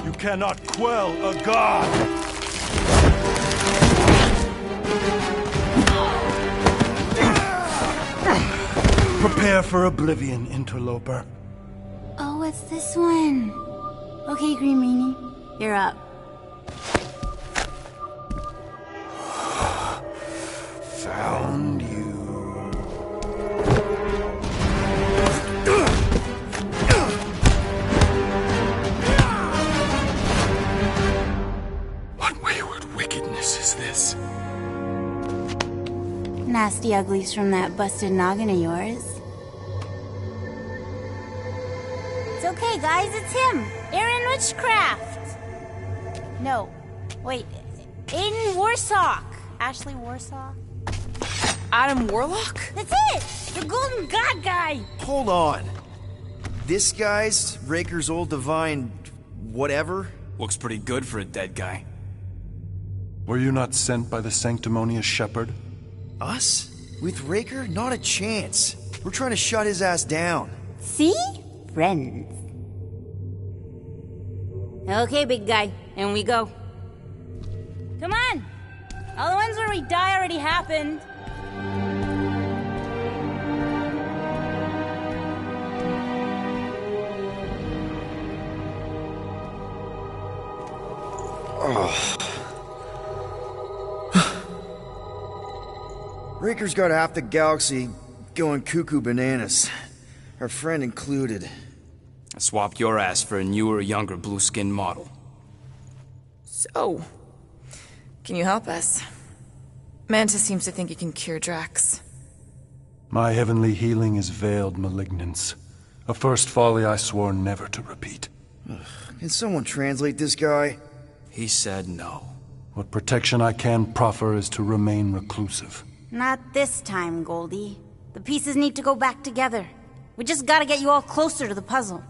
You cannot quell a god. Prepare for oblivion, interloper. Oh, it's this one. Okay, Green Meanie, you're up. Found you. What wayward wickedness is this? Nasty uglies from that busted noggin of yours. It's okay, guys, it's him. Aaron Witchcraft. No, wait. Aiden Warsock. Ashley Warsaw. Adam Warlock? That's it! The Golden God guy! Hold on. This guy's Raker's old divine... whatever? Looks pretty good for a dead guy. Were you not sent by the sanctimonious shepherd? Us? With Raker? Not a chance. We're trying to shut his ass down. See? Friends. Okay, big guy, and we go. Come on! All the ones where we die already happened. Raker's got half the galaxy going cuckoo bananas. Our friend included. I swapped your ass for a newer, younger blue-skinned model. So, can you help us? Mantis seems to think he can cure Drax. My heavenly healing is veiled malignance. A first folly I swore never to repeat. Can someone translate this guy? He said no. What protection I can proffer is to remain reclusive. Not this time, Goldie. The pieces need to go back together. We just gotta get you all closer to the puzzle.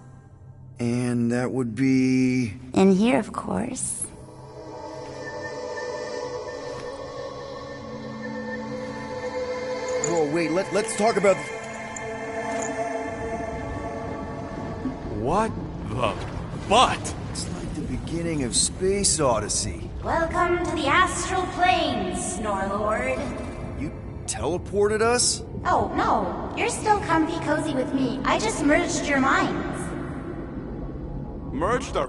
And that would be... In here, of course. Whoa, wait, let's talk about... What the butt? It's like the beginning of Space Odyssey. Welcome to the astral planes, Snorlord. You teleported us? Oh, no. You're still comfy cozy with me. I just merged your minds. Merged our